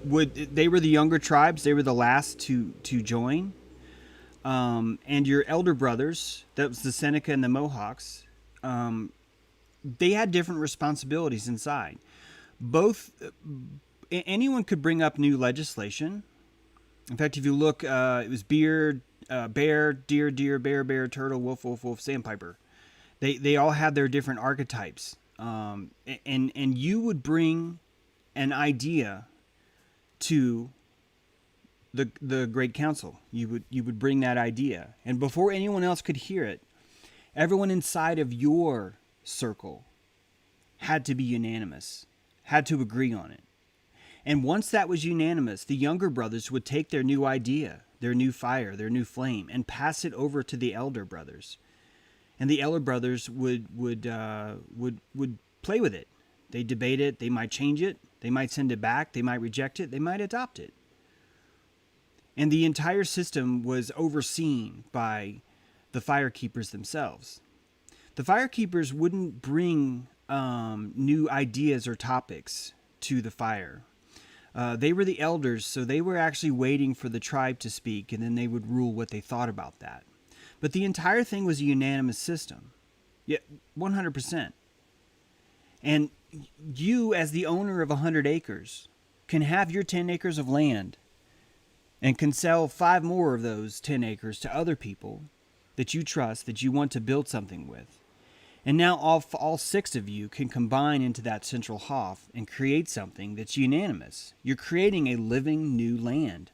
They were the younger tribes. They were the last to join. And your elder brothers, that was the Seneca and the Mohawks. They had different responsibilities inside. Anyone could bring up new legislation. In fact, if you look, it was bear, deer, bear, turtle, wolf, sandpiper. They all had their different archetypes. And you would bring an idea to the Great Council. You would bring that idea. And before anyone else could hear it, everyone inside of your circle had to be unanimous, had to agree on it. And once that was unanimous, the younger brothers would take their new idea, their new fire, their new flame, and pass it over to the elder brothers. And the elder brothers would play with it. They debate it. They might change it. They might send it back. They might reject it. They might adopt it. And the entire system was overseen by the firekeepers themselves. The firekeepers wouldn't bring new ideas or topics to the fire. They were the elders, so they were actually waiting for the tribe to speak, and then they would rule what they thought about that. But the entire thing was a unanimous system. Yeah, 100%. And you, as the owner of 100 acres, can have your 10 acres of land and can sell 5 more of those 10 acres to other people that you trust, that you want to build something with. And now all 6 of you can combine into that central Hof and create something that's unanimous. You're creating a living new land.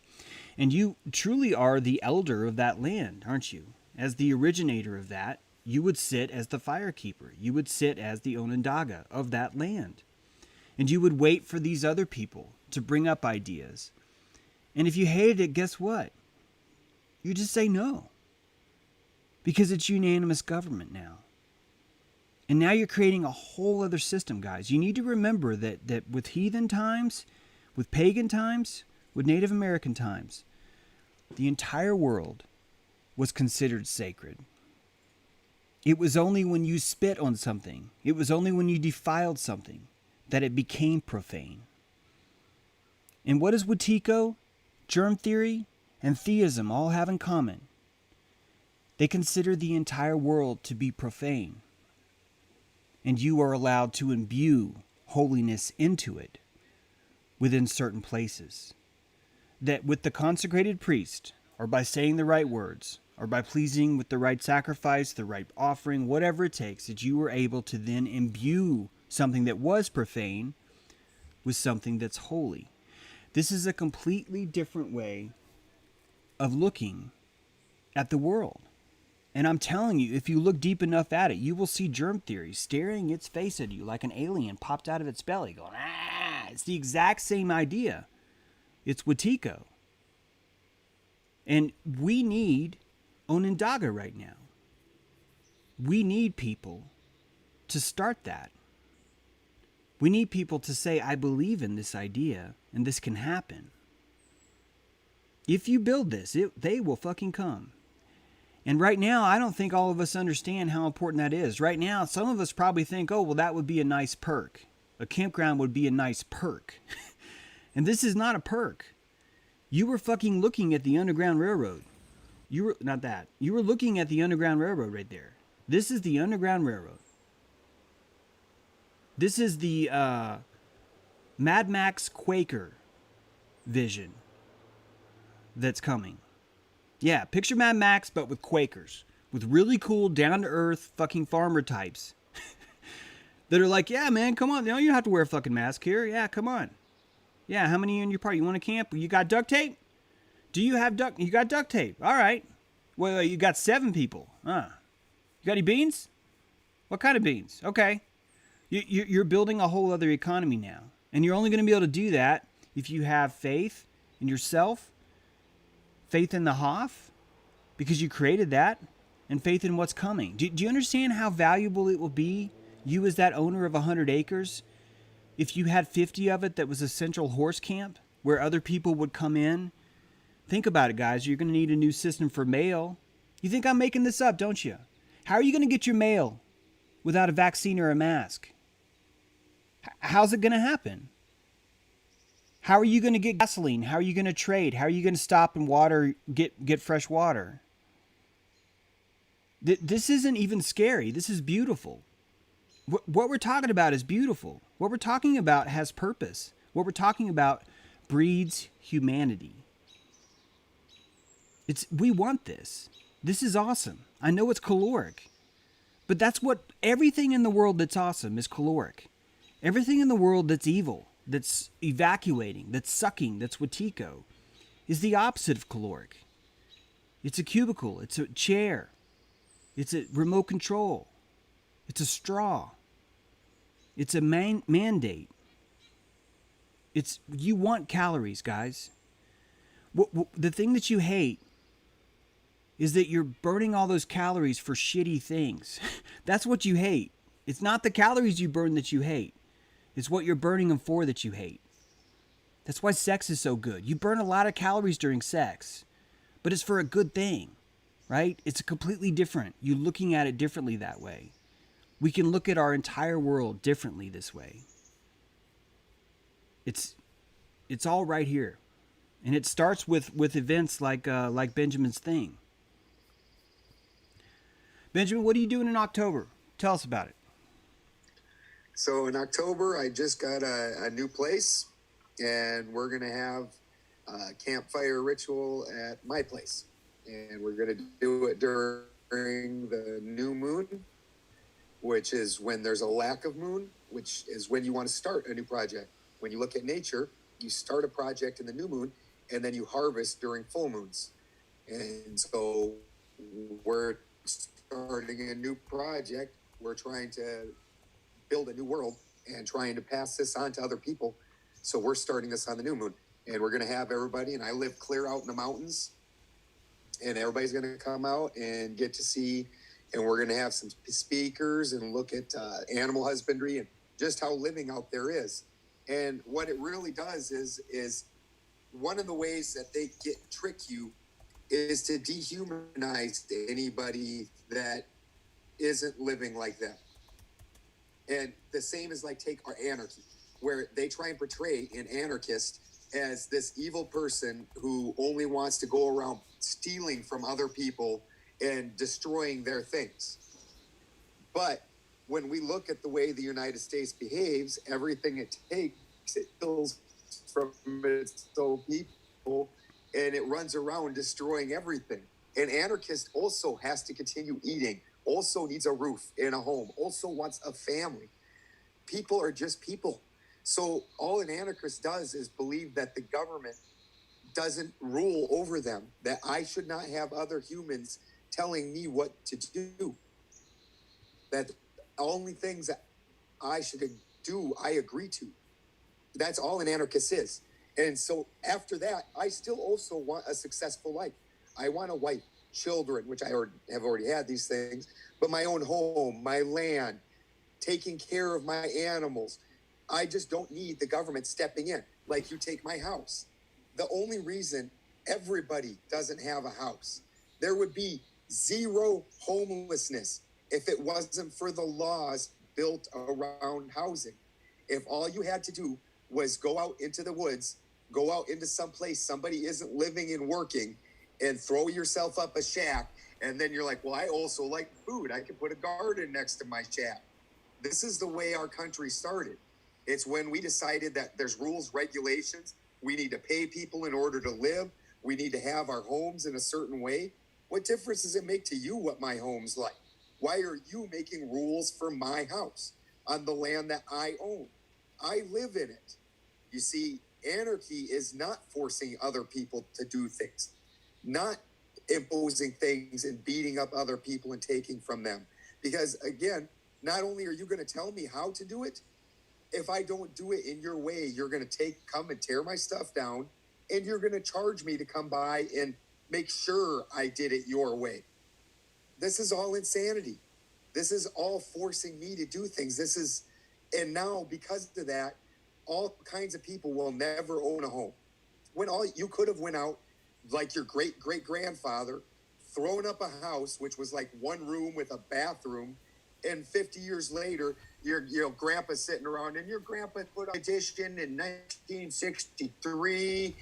And you truly are the elder of that land, aren't you? As the originator of that, you would sit as the firekeeper. You would sit as the Onondaga of that land. And you would wait for these other people to bring up ideas. And if you hated it, guess what? You just say no. Because it's unanimous government now. And now you're creating a whole other system, guys. You need to remember that with heathen times, with pagan times, with Native American times, the entire world was considered sacred. It was only when you spit on something, it was only when you defiled something, that it became profane. And what does Watico, germ theory, and theism all have in common? They consider the entire world to be profane. And you are allowed to imbue holiness into it within certain places. That with the consecrated priest, or by saying the right words, or by pleasing with the right sacrifice, the right offering, whatever it takes, that you were able to then imbue something that was profane with something that's holy. This is a completely different way of looking at the world. And I'm telling you, if you look deep enough at it, you will see germ theory staring its face at you like an alien popped out of its belly going, ah! It's the exact same idea. It's Watico. And we need Onondaga right now. We need people to start that. We need people to say, I believe in this idea and this can happen. If you build this, they will fucking come. And right now, I don't think all of us understand how important that is. Right now, some of us probably think, oh, well, that would be a nice perk. A campground would be a nice perk. And this is not a perk. You were fucking looking at the Underground Railroad. You were, not that. You were looking at the Underground Railroad right there. This is the Underground Railroad. This is the Mad Max Quaker vision that's coming. Yeah, picture Mad Max, but with Quakers. With really cool, down-to-earth fucking farmer types. That are like, yeah, man, come on. You don't have to wear a fucking mask here. Yeah, come on. Yeah, how many in your party? You want to camp? You got duct tape? Do you have duct? You got duct tape. All right. Well, you got 7 people. You got any beans? What kind of beans? Okay. You're building a whole other economy now. And you're only going to be able to do that if you have faith in yourself, faith in the Hof, because you created that, and faith in what's coming. Do you understand how valuable it will be, you as that owner of 100 acres, if you had 50 of it that was a central horse camp where other people would come in? Think about it, guys. You're going to need a new system for mail. You think I'm making this up, don't you? How are you going to get your mail without a vaccine or a mask? How's it going to happen? How are you going to get gasoline? How are you going to trade? How are you going to stop and get fresh water? This isn't even scary. This is beautiful. What we're talking about is beautiful. What we're talking about has purpose. What we're talking about breeds humanity. We want this. This is awesome. I know it's caloric, but that's what everything in the world that's awesome is caloric. Everything in the world that's evil, that's evacuating, that's sucking, that's watico, is the opposite of caloric. It's a cubicle. It's a chair. It's a remote control. It's a straw. It's a mandate. You want calories, guys. The thing that you hate is that you're burning all those calories for shitty things. That's what you hate. It's not the calories you burn that you hate. It's what you're burning them for that you hate. That's why sex is so good. You burn a lot of calories during sex, but it's for a good thing, right? It's completely different. You're looking at it differently that way. We can look at our entire world differently this way. It's all right here. And it starts with events like Benjamin's thing. Benjamin, what are you doing in October? Tell us about it. So in October, I just got a new place, and we're going to have a campfire ritual at my place. And we're going to do it during the new moon, which is when there's a lack of moon, which is when you want to start a new project. When you look at nature, you start a project in the new moon, and then you harvest during full moons. And so we're starting a new project. We're trying to build a new world and trying to pass this on to other people. So we're starting this on the new moon, and we're going to have everybody, and I live clear out in the mountains, and everybody's going to come out and get to see, and we're going to have some speakers and look at animal husbandry and just how living out there is. And what it really does is one of the ways that they trick you is to dehumanize anybody that isn't living like them. And the same is like take our anarchy, where they try and portray an anarchist as this evil person who only wants to go around stealing from other people and destroying their things. But when we look at the way the United States behaves, everything it takes, it steals from its own people, and it runs around destroying everything. An anarchist also has to continue eating, also needs a roof and a home, also wants a family. People are just people. So all an anarchist does is believe that the government doesn't rule over them, that I should not have other humans telling me what to do, that only things that I should do, I agree to. That's all an anarchist is. And so after that, I still also want a successful life. I want a wife, children, which I have already had these things, but my own home, my land, taking care of my animals. I just don't need the government stepping in. Like you take my house. The only reason everybody doesn't have a house, there would be zero homelessness if it wasn't for the laws built around housing. If all you had to do was go out into the woods, go out into some place somebody isn't living and working, and throw yourself up a shack, and then you're like, well, I also like food. I can put a garden next to my shack. This is the way our country started. It's when we decided that there's rules, regulations. We need to pay people in order to live. We need to have our homes in a certain way. What difference does it make to you what my home's like? Why are you making rules for my house on the land that I own? I live in it. You see, anarchy is not forcing other people to do things, not imposing things and beating up other people and taking from them. Because again, not only are you going to tell me how to do it, if I don't do it in your way, you're going to come and tear my stuff down, and you're going to charge me to come by and make sure I did it your way. This is all insanity. This is all forcing me to do things. And now because of that, all kinds of people will never own a home. When all you could have went out like your great-great-grandfather, thrown up a house, which was like one room with a bathroom, and 50 years later, your grandpa's sitting around, and your grandpa put an addition in 1963.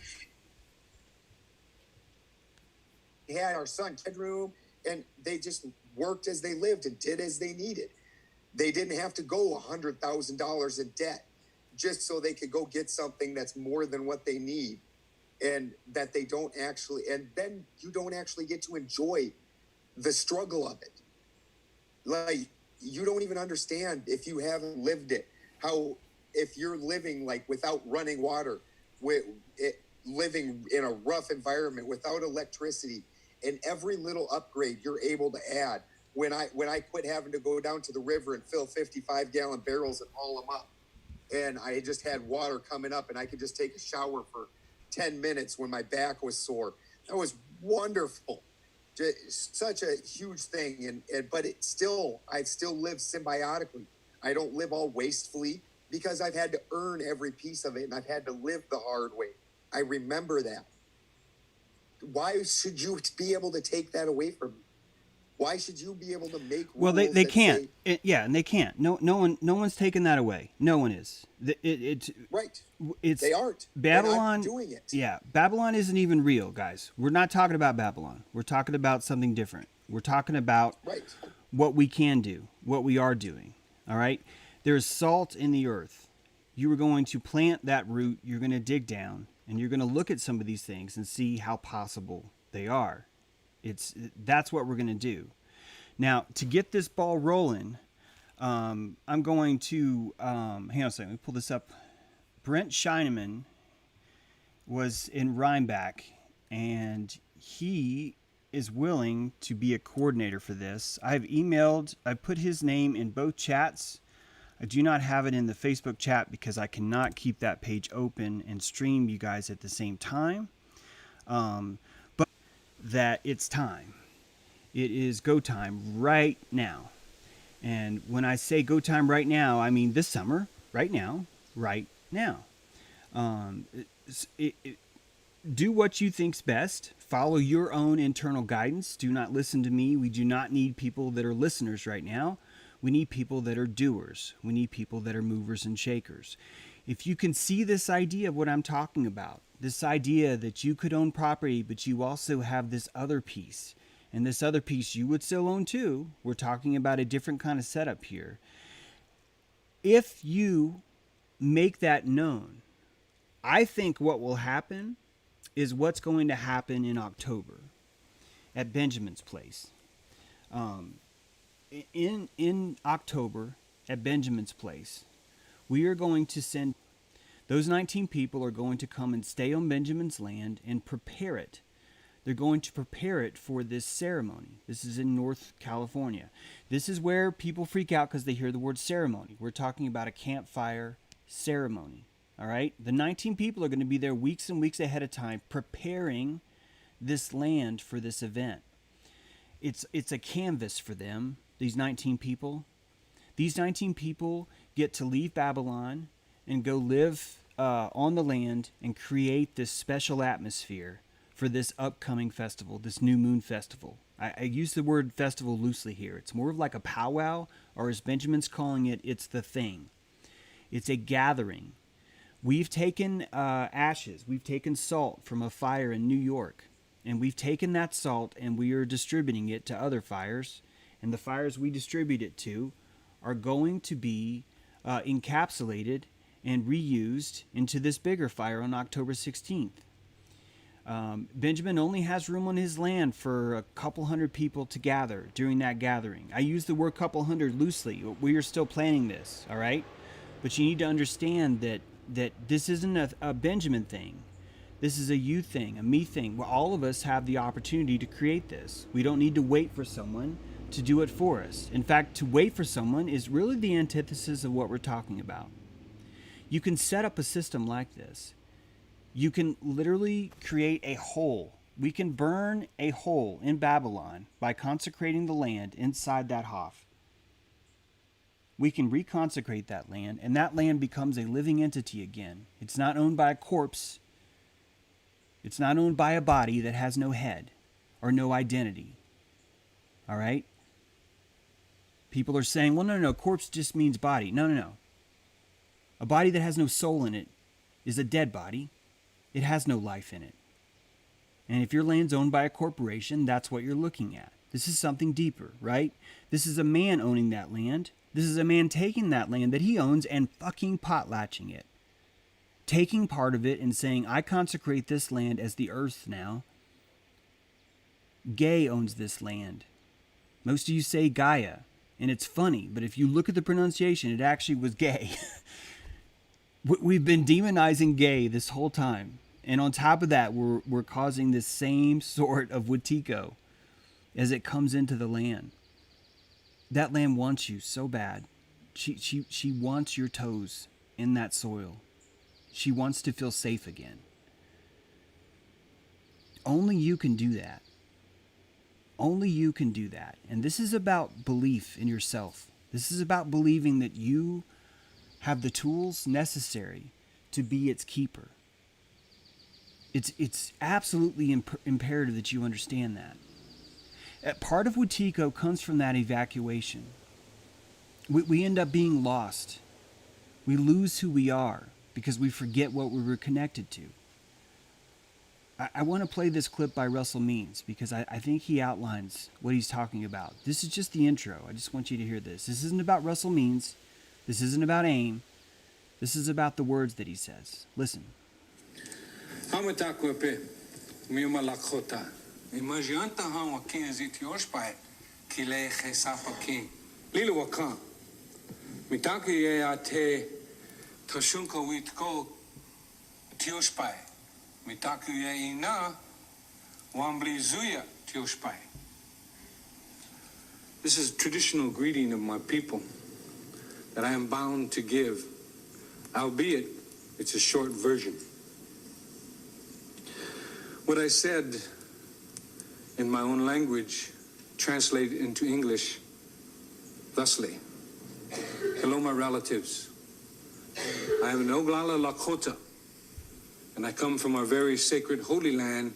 He had our son's bedroom, and they just worked as they lived and did as they needed. They didn't have to go $100,000 in debt just so they could go get something that's more than what they need, and that they don't actually, and then you don't actually get to enjoy the struggle of it. Like, you don't even understand, if you haven't lived it, how, if you're living like without running water, living in a rough environment without electricity, and every little upgrade you're able to add. When I quit having to go down to the river and fill 55-gallon barrels and haul them up, and I just had water coming up, and I could just take a shower for 10 minutes when my back was sore. That was wonderful. Just such a huge thing. But I still live symbiotically. I don't live all wastefully, because I've had to earn every piece of it, and I've had to live the hard way. I remember that. Why should you be able to take that away from me? Why should you be able to make rules? Well, they that can't. say, And they can't. No one's taking that away. No one is. right. It's They aren't. Babylon. And I'm doing it. Yeah, Babylon isn't even real, guys. We're not talking about Babylon. We're talking about something different. We're talking about Right. what we can do, what we are doing. All right. There's salt in the earth. You are going to plant that root. You're going to dig down, and you're going to look at some of these things and see how possible they are. That's what we're going to do. Now, to get this ball rolling, I'm going to hang on a second. Let me pull this up. Brent Scheineman was in Rhinebeck, and he is willing to be a coordinator for this. I put his name in both chats. I do not have it in the Facebook chat because I cannot keep that page open and stream you guys at the same time. But that it's time. It is go time right now. And when I say go time right now, I mean this summer, right now, right now. Do what you think's best. Follow your own internal guidance. Do not listen to me. We do not need people that are listeners right now. We need people that are doers. We need people that are movers and shakers. If you can see this idea of what I'm talking about, this idea that you could own property, but you also have this other piece, and this other piece you would still own too. We're talking about a different kind of setup here. If you make that known, I think what will happen is what's going to happen in October at Benjamin's place. In October at Benjamin's place, we are going to send those 19 people are going to come and stay on Benjamin's land and prepare it. They're going to prepare it for this ceremony. This is in North California. This is where people freak out because they hear the word ceremony. We're talking about a campfire ceremony. All right? The 19 people are going to be there weeks and weeks ahead of time preparing this land for this event. It's a canvas for them, these 19 people. These 19 people get to leave Babylon and go live on the land and create this special atmosphere for this upcoming festival, this new moon festival. I use the word festival loosely here. It's more of like a powwow, or as Benjamin's calling it, it's the thing. It's a gathering. We've taken ashes, we've taken salt from a fire in New York, and we've taken that salt and we are distributing it to other fires, and the fires we distribute it to are going to be encapsulated and reused into this bigger fire on October 16th. Benjamin only has room on his land for a couple hundred people to gather during that gathering. I use the word couple hundred loosely. We are still planning this, all right? But you need to understand that this isn't a Benjamin thing. This is a you thing, a me thing. Well, all of us have the opportunity to create this. We don't need to wait for someone to do it for us. In fact, to wait for someone is really the antithesis of what we're talking about. You can set up a system like this. You can literally create a hole. We can burn a hole in Babylon by consecrating the land inside that Hof. We can reconsecrate that land, and that land becomes a living entity again. It's not owned by a corpse. It's not owned by a body that has no head or no identity. All right? People are saying, well, no, corpse just means body. No. A body that has no soul in it is a dead body. It has no life in it. And if your land's owned by a corporation, that's what you're looking at. This is something deeper, right? This is a man owning that land. This is a man taking that land that he owns and fucking potlatching it. Taking part of it and saying, I consecrate this land as the earth now. Gay owns this land. Most of you say Gaia, and it's funny, but if you look at the pronunciation, it actually was gay. We've been demonizing gay this whole time. And on top of that, we're causing this same sort of Watico as it comes into the land. That land wants you so bad. She wants your toes in that soil. She wants to feel safe again. Only you can do that. Only you can do that. And this is about belief in yourself. This is about believing that you have the tools necessary to be its keeper. It's absolutely imperative that you understand that. Part of Watico comes from that evacuation. We end up being lost. We lose who we are because we forget what we were connected to. I want to play this clip by Russell Means because I think he outlines what he's talking about. This is just the intro. I just want you to hear this. This isn't about Russell Means. This isn't about AIM. This is about the words that he says. Listen. Hamatakwepe, miuma lakota. Imajanta han wakin zit yoshpai, kile chesapaki. Lilo wakan. Mitaki ye ate toshunko witko tioshpai. Mitaki ye ina wambli zuya tioshpai. This is a traditional greeting of my people that I am bound to give, albeit it's a short version. What I said in my own language translated into English thusly. Hello, my relatives. I am an Oglala Lakota, and I come from our very sacred holy land,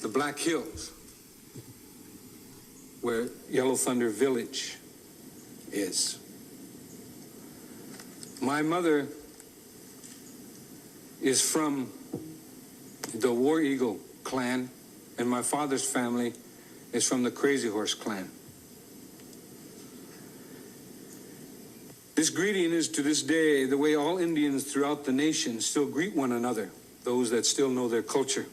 the Black Hills, where Yellow Thunder Village is. My mother is from the War Eagle clan, and my father's family is from the Crazy Horse clan. This greeting is to this day the way all Indians throughout the nation still greet one another, those that still know their culture.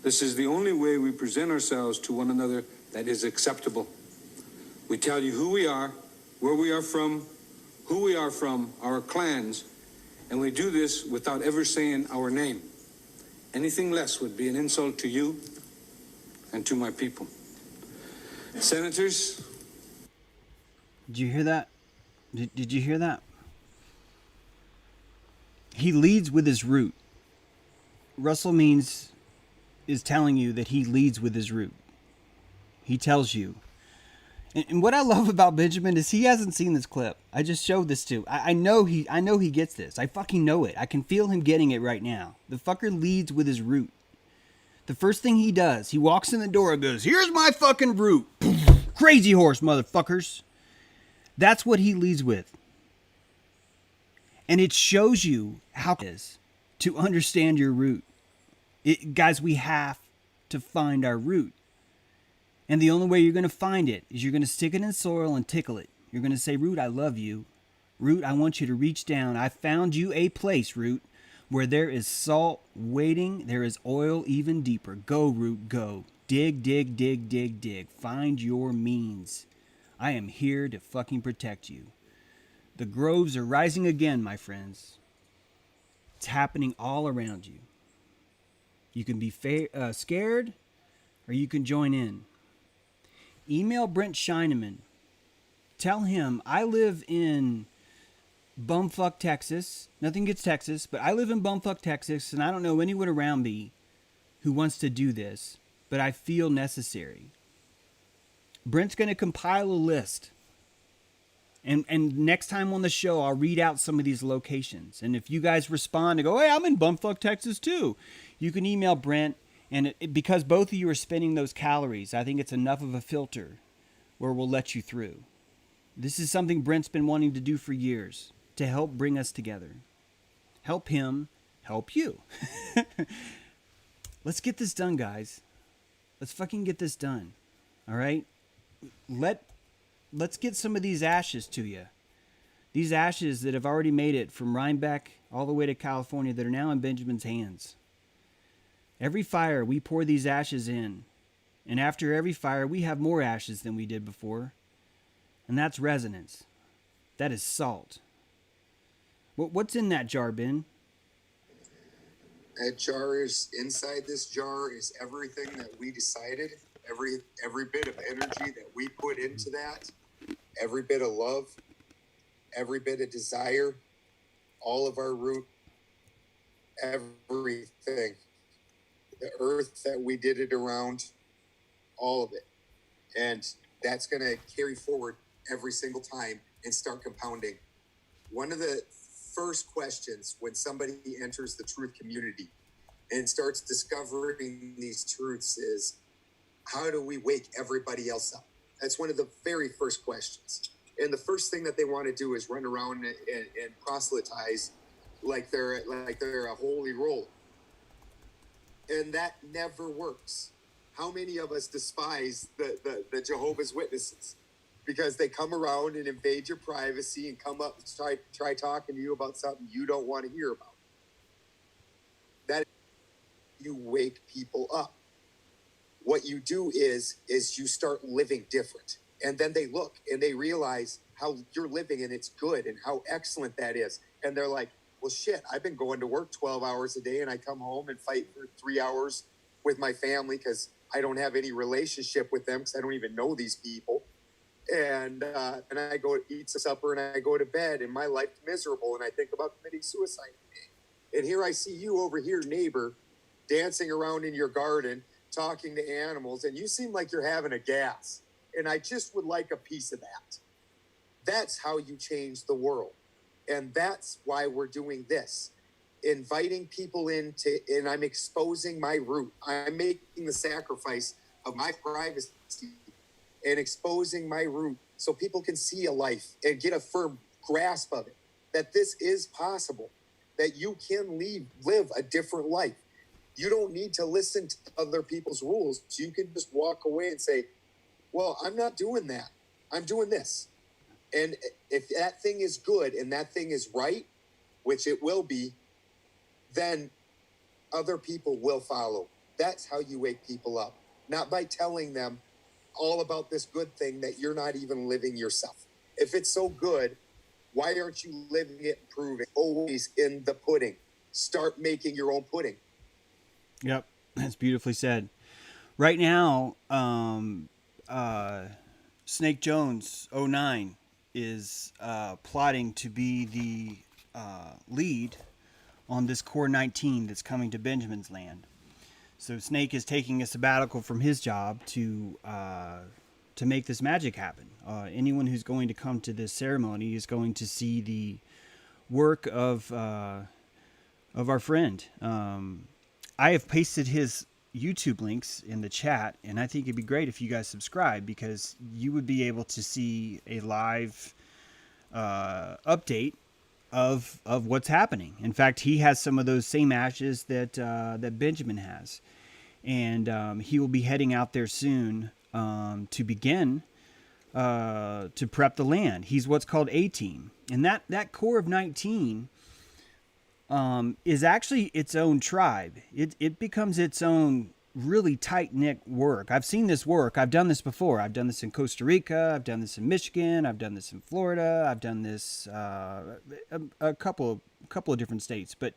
This is the only way we present ourselves to one another that is acceptable. We tell you who we are, where we are from, who we are from, our clans, and we do this without ever saying our name. Anything less would be an insult to you and to my people. Senators. Did you hear that? Did you hear that? He leads with his root. Russell Means is telling you that he leads with his root. He tells you. And what I love about Benjamin is he hasn't seen this clip. I just showed this to. I know he gets this. I fucking know it. I can feel him getting it right now. The fucker leads with his root. The first thing he does, he walks in the door and goes, "Here's my fucking root. Crazy Horse, motherfuckers." That's what he leads with. And it shows you how it is to understand your root. Guys, we have to find our root. And the only way you're going to find it is you're going to stick it in soil and tickle it. You're going to say, "Root, I love you. Root, I want you to reach down. I found you a place, Root, where there is salt waiting. There is oil even deeper. Go, Root, go. Dig, dig, dig, dig, dig. Find your means. I am here to fucking protect you." The groves are rising again, my friends. It's happening all around you. You can be scared or you can join in. Email Brent Scheineman. Tell him I live in bumfuck Texas. Nothing against Texas, but I live in bumfuck Texas, and I don't know anyone around me who wants to do this, but I feel necessary. Brent's going to compile a list. And next time on the show, I'll read out some of these locations. And if you guys respond and go, hey, I'm in bumfuck Texas too, you can email Brent. And because both of you are spending those calories, I think it's enough of a filter where we'll let you through. This is something Brent's been wanting to do for years to help bring us together. Help him, help you. Let's get this done, guys. Let's fucking get this done. All right? Let's get some of these ashes to you. These ashes that have already made it from Rhinebeck all the way to California that are now in Benjamin's hands. Every fire, we pour these ashes in. And after every fire, we have more ashes than we did before. And that's resonance. That is salt. What's in that jar, Ben? That jar is, inside this jar is everything that we decided, every bit of energy that we put into that, every bit of love, every bit of desire, all of our root, everything. The earth that we did it around, all of it. And that's going to carry forward every single time and start compounding. One of the first questions when somebody enters the truth community and starts discovering these truths is, how do we wake everybody else up? That's one of the very first questions. And the first thing that they want to do is run around and proselytize like they're a holy roller. And that never works. How many of us despise the Jehovah's Witnesses because they come around and invade your privacy and come up and try talking to you about something you don't want to hear about? That you wake people up. What you do is you start living different. And then they look and they realize how you're living and it's good and how excellent that is. And they're like, well, shit, I've been going to work 12 hours a day and I come home and fight for 3 hours with my family because I don't have any relationship with them because I don't even know these people. And I go eat supper and I go to bed and my life's miserable and I think about committing suicide today. And here I see you over here, neighbor, dancing around in your garden, talking to animals, and you seem like you're having a gas. And I just would like a piece of that. That's how you change the world. And that's why we're doing this. Inviting people into, and I'm exposing my root. I'm making the sacrifice of my privacy and exposing my root so people can see a life and get a firm grasp of it, that this is possible, that you can live a different life. You don't need to listen to other people's rules. You can just walk away and say, well, I'm not doing that. I'm doing this. And if that thing is good and that thing is right, which it will be, then other people will follow. That's how you wake people up. Not by telling them all about this good thing that you're not even living yourself. If it's so good, why aren't you living it and proving? Always in the pudding. Start making your own pudding. Yep, that's beautifully said. Right now, Snake Jones 09 is plotting to be the lead on this Core 19 that's coming to Benjamin's land. So Snake is taking a sabbatical from his job to make this magic happen. Anyone who's going to come to this ceremony is going to see the work of our friend. I have pasted his YouTube links in the chat, and I think it'd be great if you guys subscribe, because you would be able to see a live update of what's happening. In fact, he has some of those same ashes that Benjamin has, and he will be heading out there soon to begin to prep the land. He's what's called A Team, and that core of 19 is actually its own tribe. It becomes its own really tight-knit work. I've seen this work. I've done this before. I've done this in Costa Rica. I've done this in Michigan. I've done this in Florida. I've done this a couple of different states. But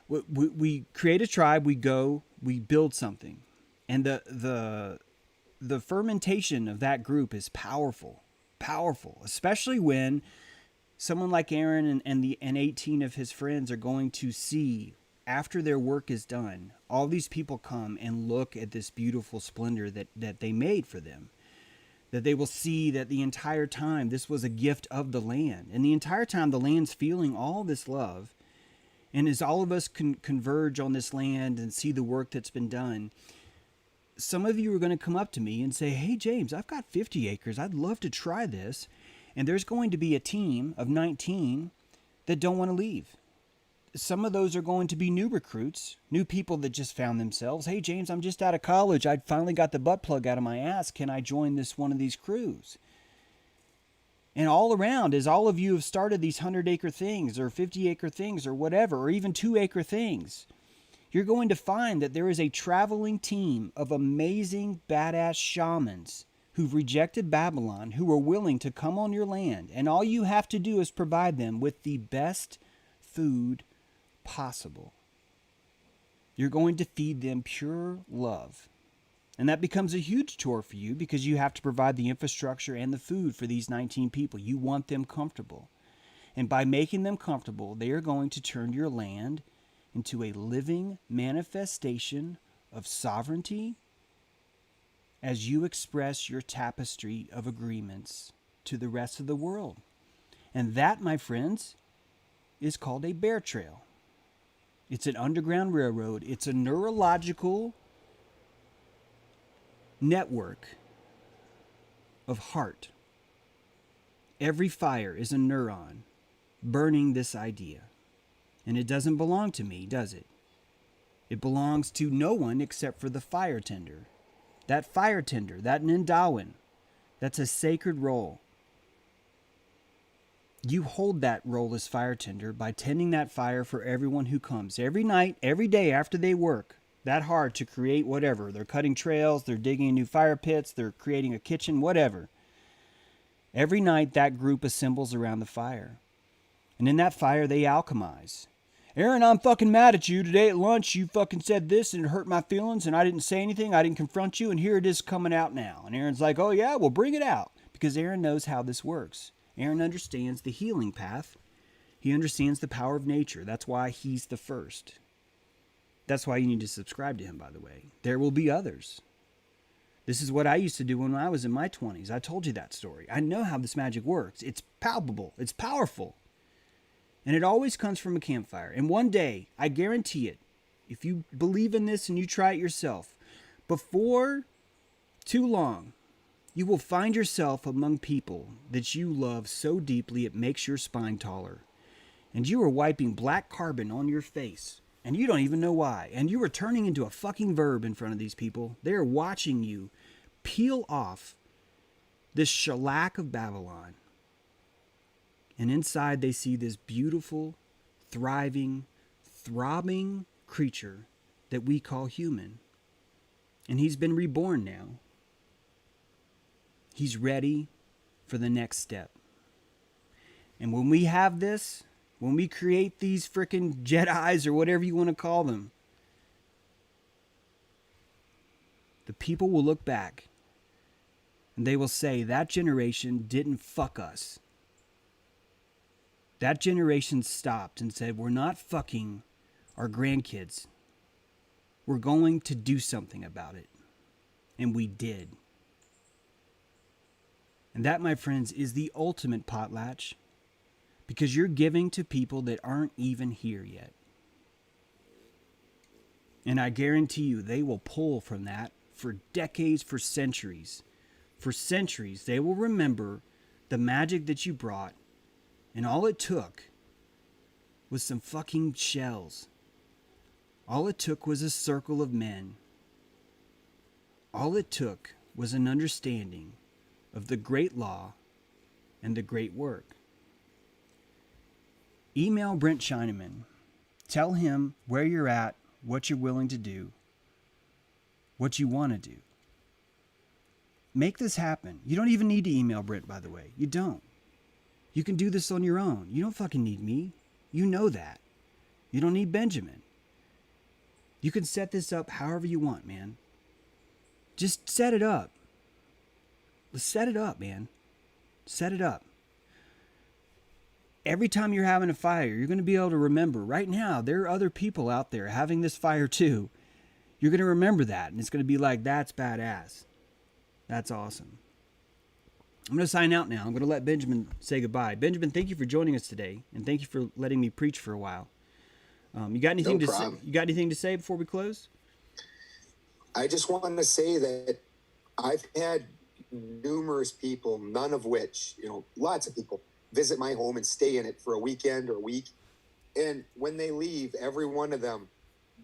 we create a tribe. We go. We build something, and the fermentation of that group is powerful, especially when Someone like Aaron and 18 of his friends are going to see, after their work is done, all these people come and look at this beautiful splendor that they made for them. That they will see that the entire time this was a gift of the land. And the entire time the land's feeling all this love. And as all of us converge on this land and see the work that's been done, some of you are going to come up to me and say, hey, James, I've got 50 acres. I'd love to try this. And there's going to be a team of 19 that don't want to leave. Some of those are going to be new recruits, new people that just found themselves. Hey, James, I'm just out of college. I finally got the butt plug out of my ass. Can I join one of these crews? And all around, as all of you have started these 100-acre things or 50-acre things or whatever, or even 2-acre things, you're going to find that there is a traveling team of amazing, badass shamans who've rejected Babylon, who are willing to come on your land. And all you have to do is provide them with the best food possible. You're going to feed them pure love. And that becomes a huge chore for you because you have to provide the infrastructure and the food for these 19 people. You want them comfortable. And by making them comfortable, they are going to turn your land into a living manifestation of sovereignty as you express your tapestry of agreements to the rest of the world. And that, my friends, is called a bear trail. It's an underground railroad. It's a neurological network of heart. Every fire is a neuron burning this idea. And it doesn't belong to me, does it? It belongs to no one except for the fire tender. That fire tender, that Nindawan, that's a sacred role. You hold that role as fire tender by tending that fire for everyone who comes. Every night, every day after they work that hard to create whatever. They're cutting trails, they're digging new fire pits, they're creating a kitchen, whatever. Every night that group assembles around the fire. And in that fire they alchemize. Aaron, I'm fucking mad at you. Today at lunch you fucking said this and it hurt my feelings and I didn't say anything. I didn't confront you and here it is coming out now. And Aaron's like, oh yeah, well bring it out. Because Aaron knows how this works. Aaron understands the healing path. He understands the power of nature. That's why he's the first. That's why you need to subscribe to him, by the way. There will be others. This is what I used to do when I was in my 20s. I told you that story. I know how this magic works. It's palpable. It's powerful. And it always comes from a campfire. And one day, I guarantee it, if you believe in this and you try it yourself, before too long, you will find yourself among people that you love so deeply it makes your spine taller. And you are wiping black carbon on your face. And you don't even know why. And you are turning into a fucking verb in front of these people. They are watching you peel off this shellac of Babylon. And inside they see this beautiful, thriving, throbbing creature that we call human. And he's been reborn now. He's ready for the next step. And when we have this, when we create these frickin' Jedis or whatever you want to call them, the people will look back and they will say, that generation didn't fuck us. That generation stopped and said, we're not fucking our grandkids. We're going to do something about it. And we did. And that, my friends, is the ultimate potlatch. Because you're giving to people that aren't even here yet. And I guarantee you, they will pull from that for decades, for centuries. For centuries, they will remember the magic that you brought. And all it took was some fucking shells. All it took was a circle of men. All it took was an understanding of the great law and the great work. Email Brent Shineman. Tell him where you're at, what you're willing to do, what you want to do. Make this happen. You don't even need to email Brent, by the way. You don't. You can do this on your own. You don't fucking need me. You know that. You don't need Benjamin. You can set this up however you want, man. Just set it up. Let's set it up, man. Set it up. every time you're having a fire, you're going to be able to remember right now, there are other people out there having this fire too. You're going to remember that, and it's going to be like, that's badass. That's awesome. I'm going to sign out now. I'm going to let Benjamin say goodbye. Benjamin, thank you for joining us today, and thank you for letting me preach for a while. You got anything to say? You got anything to say before we close? I just want to say that I've had numerous people, none of which, lots of people, visit my home and stay in it for a weekend or a week. And when they leave, every one of them,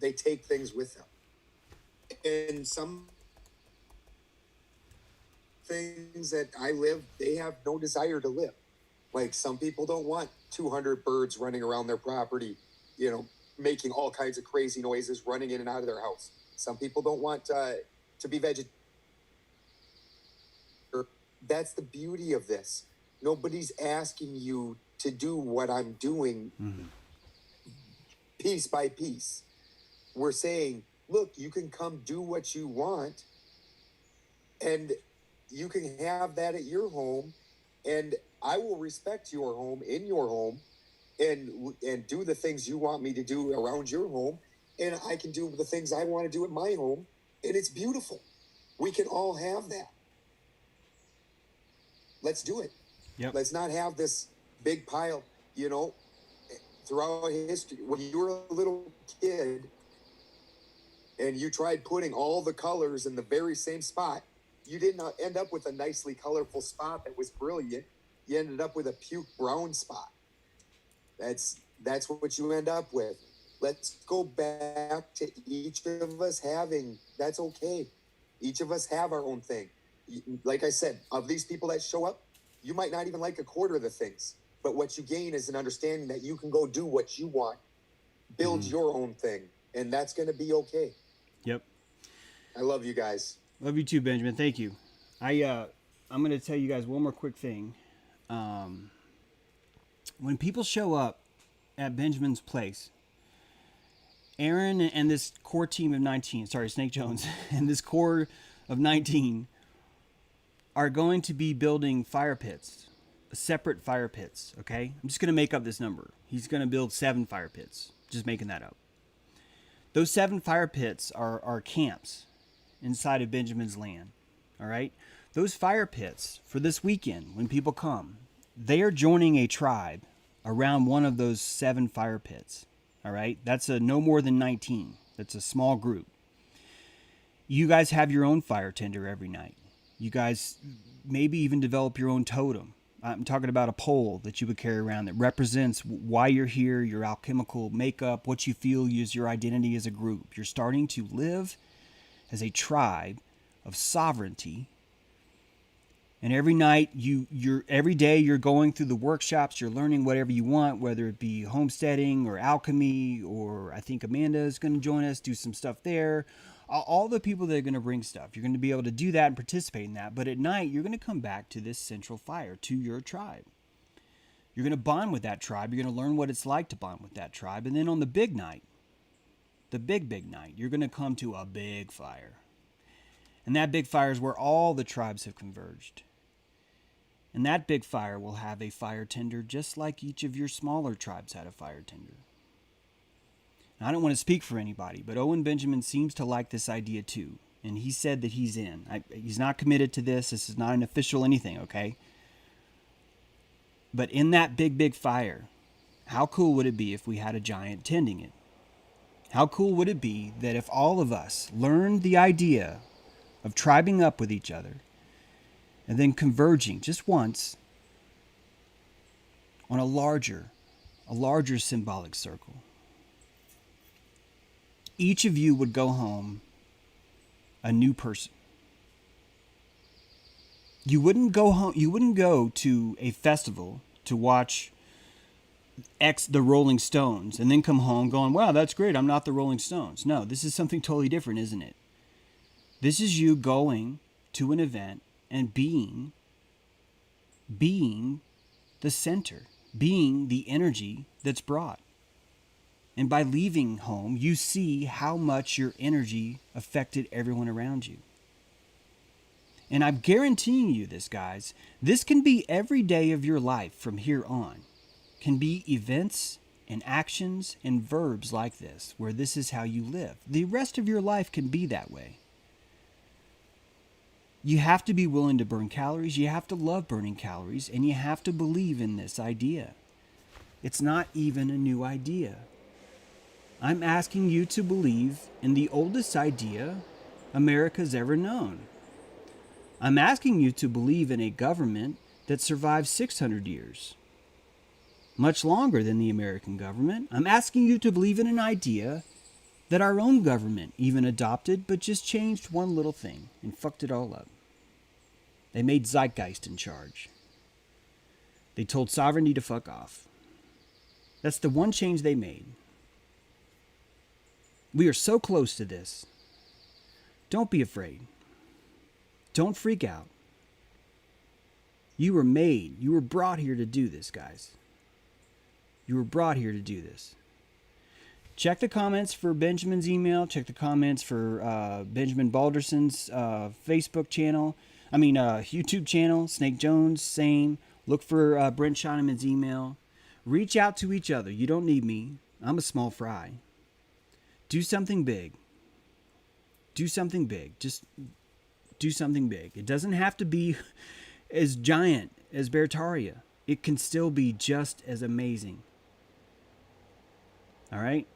they take things with them. And some things that I live, they have no desire to live. Like some people don't want 200 birds running around their property, making all kinds of crazy noises, running in and out of their house. Some people don't want to be vegetarian. That's the beauty of this. Nobody's asking you to do what I'm doing piece by piece. We're saying, look, you can come do what you want, and you can have that at your home, and I will respect your home in your home and do the things you want me to do around your home, and I can do the things I want to do at my home, and it's beautiful. We can all have that. Let's do it. Yep. Let's not have this big pile, throughout history. When you were a little kid and you tried putting all the colors in the very same spot, you did not end up with a nicely colorful spot that was brilliant. You ended up with a puke brown spot. That's what you end up with. Let's go back to each of us having, that's okay. Each of us have our own thing. Like I said, of these people that show up, you might not even like a quarter of the things, but what you gain is an understanding that you can go do what you want, build your own thing, and that's going to be okay. Yep. I love you guys. Love you too, Benjamin. Thank you. I'm going to tell you guys one more quick thing. When people show up at Benjamin's place, Aaron and this core team of 19, Snake Jones, and this core of 19 are going to be building fire pits, separate fire pits, okay? I'm just going to make up this number. He's going to build 7 fire pits, just making that up. Those 7 fire pits are camps inside of Benjamin's land, all right? Those fire pits, for this weekend, when people come, they are joining a tribe around one of those 7 fire pits, all right? That's no more than 19. That's a small group. You guys have your own fire tender every night. You guys maybe even develop your own totem. I'm talking about a pole that you would carry around that represents why you're here, your alchemical makeup, what you feel is your identity as a group. You're starting to live as a tribe of sovereignty. And every night, every day you're going through the workshops, you're learning whatever you want, whether it be homesteading or alchemy, or I think Amanda is going to join us, do some stuff there. All the people that are going to bring stuff, you're going to be able to do that and participate in that. But at night, you're going to come back to this central fire, to your tribe. You're going to bond with that tribe. You're going to learn what it's like to bond with that tribe. And then on the big night, the big night, you're going to come to a big fire. And that big fire is where all the tribes have converged. And that big fire will have a fire tender just like each of your smaller tribes had a fire tender. I don't want to speak for anybody, but Owen Benjamin seems to like this idea too. And he said that he's in. He's not committed to this. This is not an official anything, okay? But in that big fire, how cool would it be if we had a giant tending it? How cool would it be that if all of us learned the idea of tribing up with each other and then converging just once on a larger symbolic circle? Each of you would go home a new person. You wouldn't go home. You wouldn't go to a festival to watch the Rolling Stones and then come home going, wow, that's great. I'm not the Rolling Stones. No, this is something totally different, isn't it? This is you going to an event and being the center, being the energy that's brought. And by leaving home, you see how much your energy affected everyone around you. And I'm guaranteeing you this, guys. This can be every day of your life from here on. can be events and actions and verbs like this, where this is how you live. The rest of your life can be that way. You have to be willing to burn calories. You have to love burning calories, and you have to believe in this idea. It's not even a new idea. I'm asking you to believe in the oldest idea America's ever known. I'm asking you to believe in a government that survived 600 years, much longer than the American government. I'm asking you to believe in an idea that our own government even adopted, but just changed one little thing and fucked it all up. They made Zeitgeist in charge. They told sovereignty to fuck off. That's the one change they made. We are so close to this. Don't be afraid. Don't freak out. You were made, you were brought here to do this, guys. You were brought here to do this. Check the comments for Benjamin's email. Check the comments for Benjamin Balderson's Facebook channel. YouTube channel. Snake Jones, same. Look for Brent Shoneman's email. Reach out to each other. You don't need me. I'm a small fry. Do something big. Do something big. Just do something big. It doesn't have to be as giant as Bertaria. It can still be just as amazing. All right?